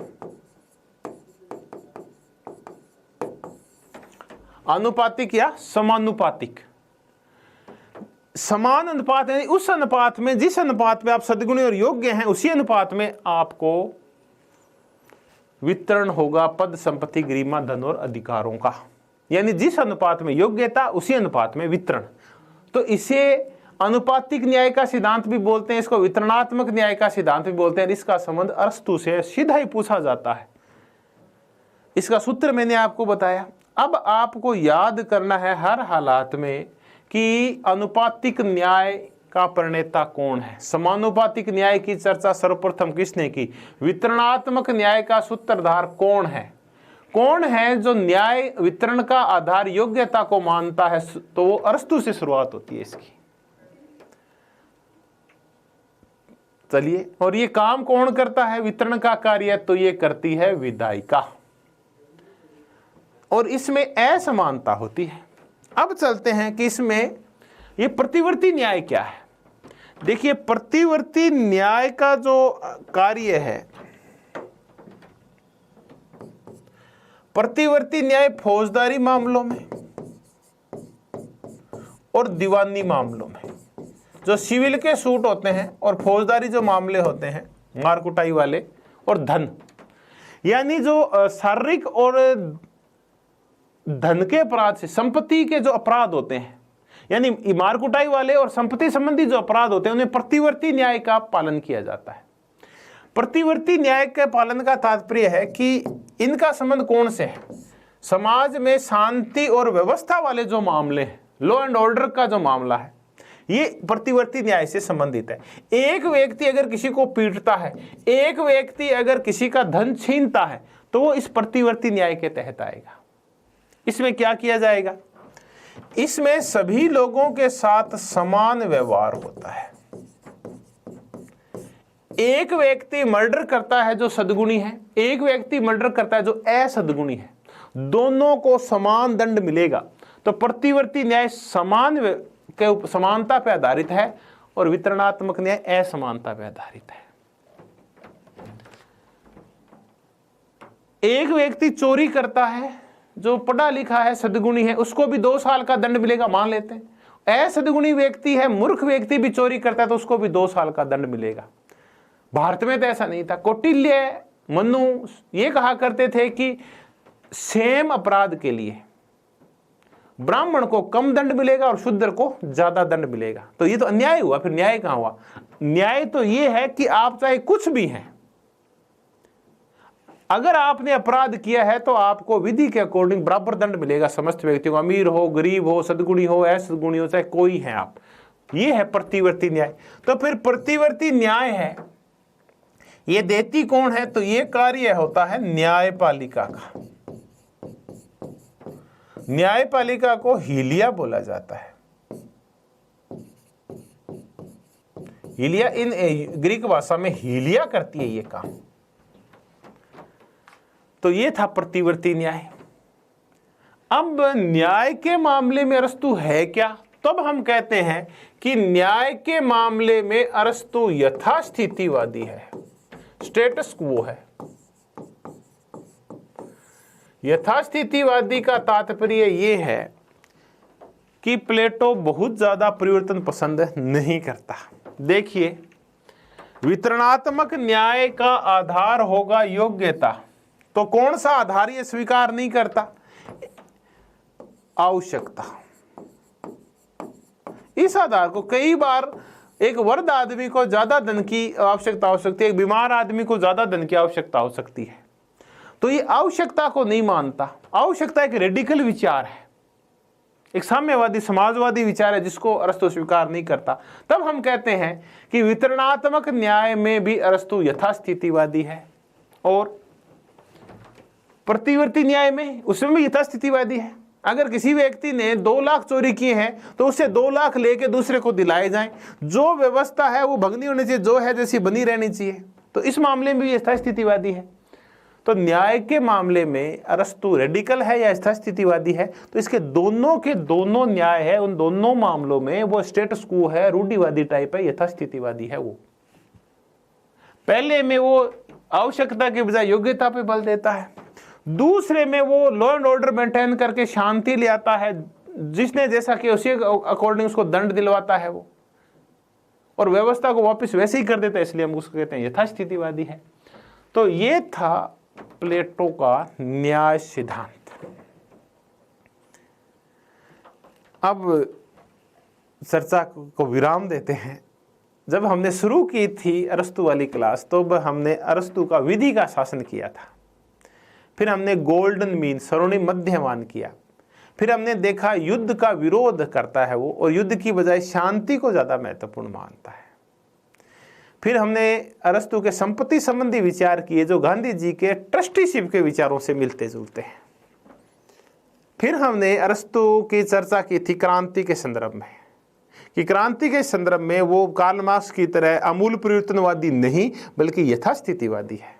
अनुपातिक या समानुपातिक, समान अनुपात है उस अनुपात में, जिस अनुपात में आप सद्गुणी और योग्य हैं, उसी अनुपात में आपको वितरण होगा पद, संपत्ति, गरिमा, धन और अधिकारों का। यानी जिस अनुपात में योग्यता, उसी अनुपात में वितरण। तो इसे अनुपातिक न्याय का सिद्धांत भी बोलते हैं, इसको वितरणात्मक न्याय का सिद्धांत भी बोलते हैं। इसका संबंध अरस्तु से सीधा ही पूछा जाता है। इसका सूत्र मैंने आपको बताया। अब आपको याद करना है हर हालात में कि अनुपातिक न्याय का प्रणेता कौन है। समानुपातिक न्याय की चर्चा सर्वप्रथम किसने की? वितरणात्मक न्याय का सूत्रधार कौन है? कौन है जो न्याय वितरण का आधार योग्यता को मानता है? तो वो अरस्तु से शुरुआत होती है इसकी। चलिए, और ये काम कौन करता है वितरण का कार्य? तो ये करती है विधायिका, और इसमें असमानता होती है। अब चलते हैं कि इसमें ये प्रतिवर्ती न्याय क्या है। देखिए, प्रतिवर्ती न्याय का जो कार्य है, प्रतिवर्ती न्याय फौजदारी मामलों में और दीवानी मामलों में, जो सिविल के सूट होते हैं और फौजदारी जो मामले होते हैं, मार कुटाई वाले और धन, यानी जो शारीरिक और धन के अपराध से, संपत्ति के जो अपराध होते हैं, यानी मार कुटाई वाले और संपत्ति संबंधी जो अपराध होते हैं, उन्हें प्रतिवर्ती न्याय का पालन किया जाता है। प्रतिवर्ती न्याय के पालन का तात्पर्य है कि इनका संबंध कौन से है? समाज में शांति और व्यवस्था वाले जो मामले हैं, लॉ एंड ऑर्डर का जो मामला है, ये प्रतिवर्ती न्याय से संबंधित है। एक व्यक्ति अगर किसी को पीटता है, एक व्यक्ति अगर किसी का धन छीनता है, तो वो इस प्रतिवर्ती न्याय के तहत आएगा। इसमें क्या किया जाएगा? इसमें सभी लोगों के साथ समान व्यवहार होता है। एक व्यक्ति मर्डर करता है जो सद्गुणी है, एक व्यक्ति मर्डर करता है जो असद्गुणी है, दोनों को समान दंड मिलेगा। तो प्रतिवर्ती न्याय समानता पर आधारित है और वितरणात्मक न्याय असमानता पर आधारित है। एक व्यक्ति चोरी करता है, जो पढ़ा लिखा है, सद्गुणी है, उसको भी 2 साल का दंड मिलेगा, मान लेते हैं। असद्गुणी व्यक्ति है, मूर्ख व्यक्ति भी चोरी करता है, तो उसको भी 2 साल का दंड मिलेगा। भारत में तो ऐसा नहीं था। कौटिल्य, मनु ये कहा करते थे कि सेम अपराध के लिए ब्राह्मण को कम दंड मिलेगा और शूद्र को ज्यादा दंड मिलेगा। तो ये तो अन्याय हुआ। फिर न्याय कहां हुआ? न्याय तो ये है कि आप चाहे कुछ भी हैं, अगर आपने अपराध किया है तो आपको विधि के अकॉर्डिंग बराबर दंड मिलेगा समस्त व्यक्तियों को, अमीर हो, गरीब हो, सद्गुणी हो, असद्गुणी हो, चाहे कोई है आप। ये है प्रतिवर्ती न्याय। तो फिर प्रतिवर्ती न्याय है, ये देती कौन है? तो ये कार्य होता है न्यायपालिका का। न्यायपालिका को हीलिया बोला जाता है। हीलिया इन ग्रीक भाषा में हीलिया करती है ये काम। तो ये था प्रतिवर्ती न्याय। अब न्याय के मामले में अरस्तु है क्या? तब हम कहते हैं कि न्याय के मामले में अरस्तु यथास्थितिवादी है, स्टेटस क्वो है। यथास्थितिवादी का तात्पर्य यह है कि प्लेटो बहुत ज्यादा परिवर्तन पसंद नहीं करता। देखिए, वितरणात्मक न्याय का आधार होगा योग्यता, तो कौन सा आधार ये स्वीकार नहीं करता? आवश्यकता। इस आधार को कई बार एक वृद्ध आदमी को ज्यादा धन की आवश्यकता हो सकती है, एक बीमार आदमी को ज्यादा धन की आवश्यकता हो सकती है, तो ये आवश्यकता को नहीं मानता। आवश्यकता एक रेडिकल विचार है, एक साम्यवादी समाजवादी विचार है जिसको अरस्तु स्वीकार नहीं करता। तब हम कहते हैं कि वितरणात्मक न्याय में भी अरस्तु यथास्थितिवादी है, और प्रतिवर्ती न्याय में उसमें भी यथास्थितिवादी है। अगर किसी व्यक्ति ने 2 लाख चोरी किए हैं तो उससे 2 लाख लेके दूसरे को दिलाए जाएं, जो व्यवस्था है वो भंगनी होनी चाहिए, जो है जैसी बनी रहनी चाहिए, तो इस मामले में भी यथास्थितिवादी है। तो न्याय के मामले में अरस्तु रेडिकल है या यथास्थितिवादी है? तो इसके दोनों के दोनों न्याय है, उन दोनों मामलों में वो स्टेटस क्वो है, रूढ़िवादी टाइप है, यथास्थितिवादी है। वो पहले में वो आवश्यकता के बजाय योग्यता पे बल देता है, दूसरे में वो लॉ एंड ऑर्डर मेंटेन करके शांति ले आता है, जिसने जैसा कि उसी अकॉर्डिंग उसको दंड दिलवाता है वो, और व्यवस्था को वापस वैसे ही कर देता है, इसलिए हम उसको कहते हैं यथास्थितिवादी है। तो ये था प्लेटो का न्याय सिद्धांत। अब चर्चा को विराम देते हैं। जब हमने शुरू की थी अरस्तु वाली क्लास, तो हमने अरस्तु का विधि का शासन किया था, फिर हमने गोल्डन मीन सर्वोनिम मध्यमान किया, फिर हमने देखा युद्ध का विरोध करता है वो, और युद्ध की बजाय शांति को ज्यादा महत्वपूर्ण मानता है। फिर हमने अरस्तु के संपत्ति संबंधी विचार किए जो गांधी जी के ट्रस्टीशिप के विचारों से मिलते जुलते हैं। फिर हमने अरस्तु की चर्चा की थी क्रांति के संदर्भ में, कि क्रांति के संदर्भ में वो कार्ल मार्क्स की तरह अमूल परिवर्तनवादी नहीं बल्कि यथास्थितिवादी है।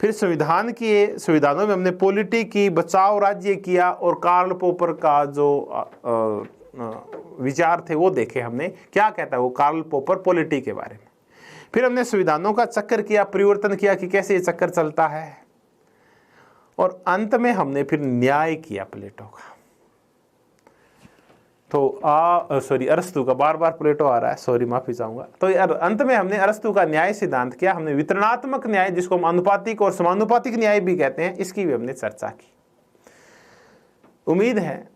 फिर संविधान किए, संविधानों में हमने पॉलिटी की, बचाव राज्य किया, और कार्ल पोपर का जो विचार थे वो देखे हमने, क्या कहता है वो कार्ल पोपर पॉलिटी के बारे में। फिर हमने संविधानों का चक्कर किया, परिवर्तन किया कि कैसे ये चक्कर चलता है, और अंत में हमने फिर न्याय किया प्लेटो का। तो सॉरी, अरस्तु का, बार बार प्लेटो आ रहा है, सॉरी माफी चाहूंगा। तो अंत में हमने अरस्तु का न्याय सिद्धांत किया, हमने वितरणात्मक न्याय जिसको हम अनुपातिक और समानुपातिक न्याय भी कहते हैं, इसकी भी हमने चर्चा की। उम्मीद है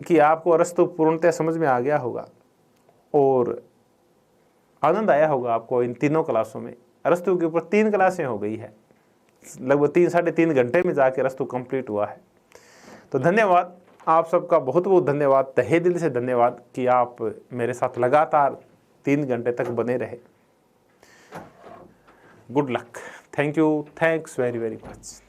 कि आपको अरस्तु पूर्णतः समझ में आ गया होगा और आनंद आया होगा आपको इन तीनों क्लासों में। अरस्तु के ऊपर 3 क्लासें हो गई है, लगभग 3-3.5 घंटे में जाके अरस्तु कंप्लीट हुआ है। तो धन्यवाद, आप सबका बहुत बहुत धन्यवाद, तहे दिल से धन्यवाद कि आप मेरे साथ लगातार 3 घंटे तक बने रहे। Good luck, thank you, thanks very very much.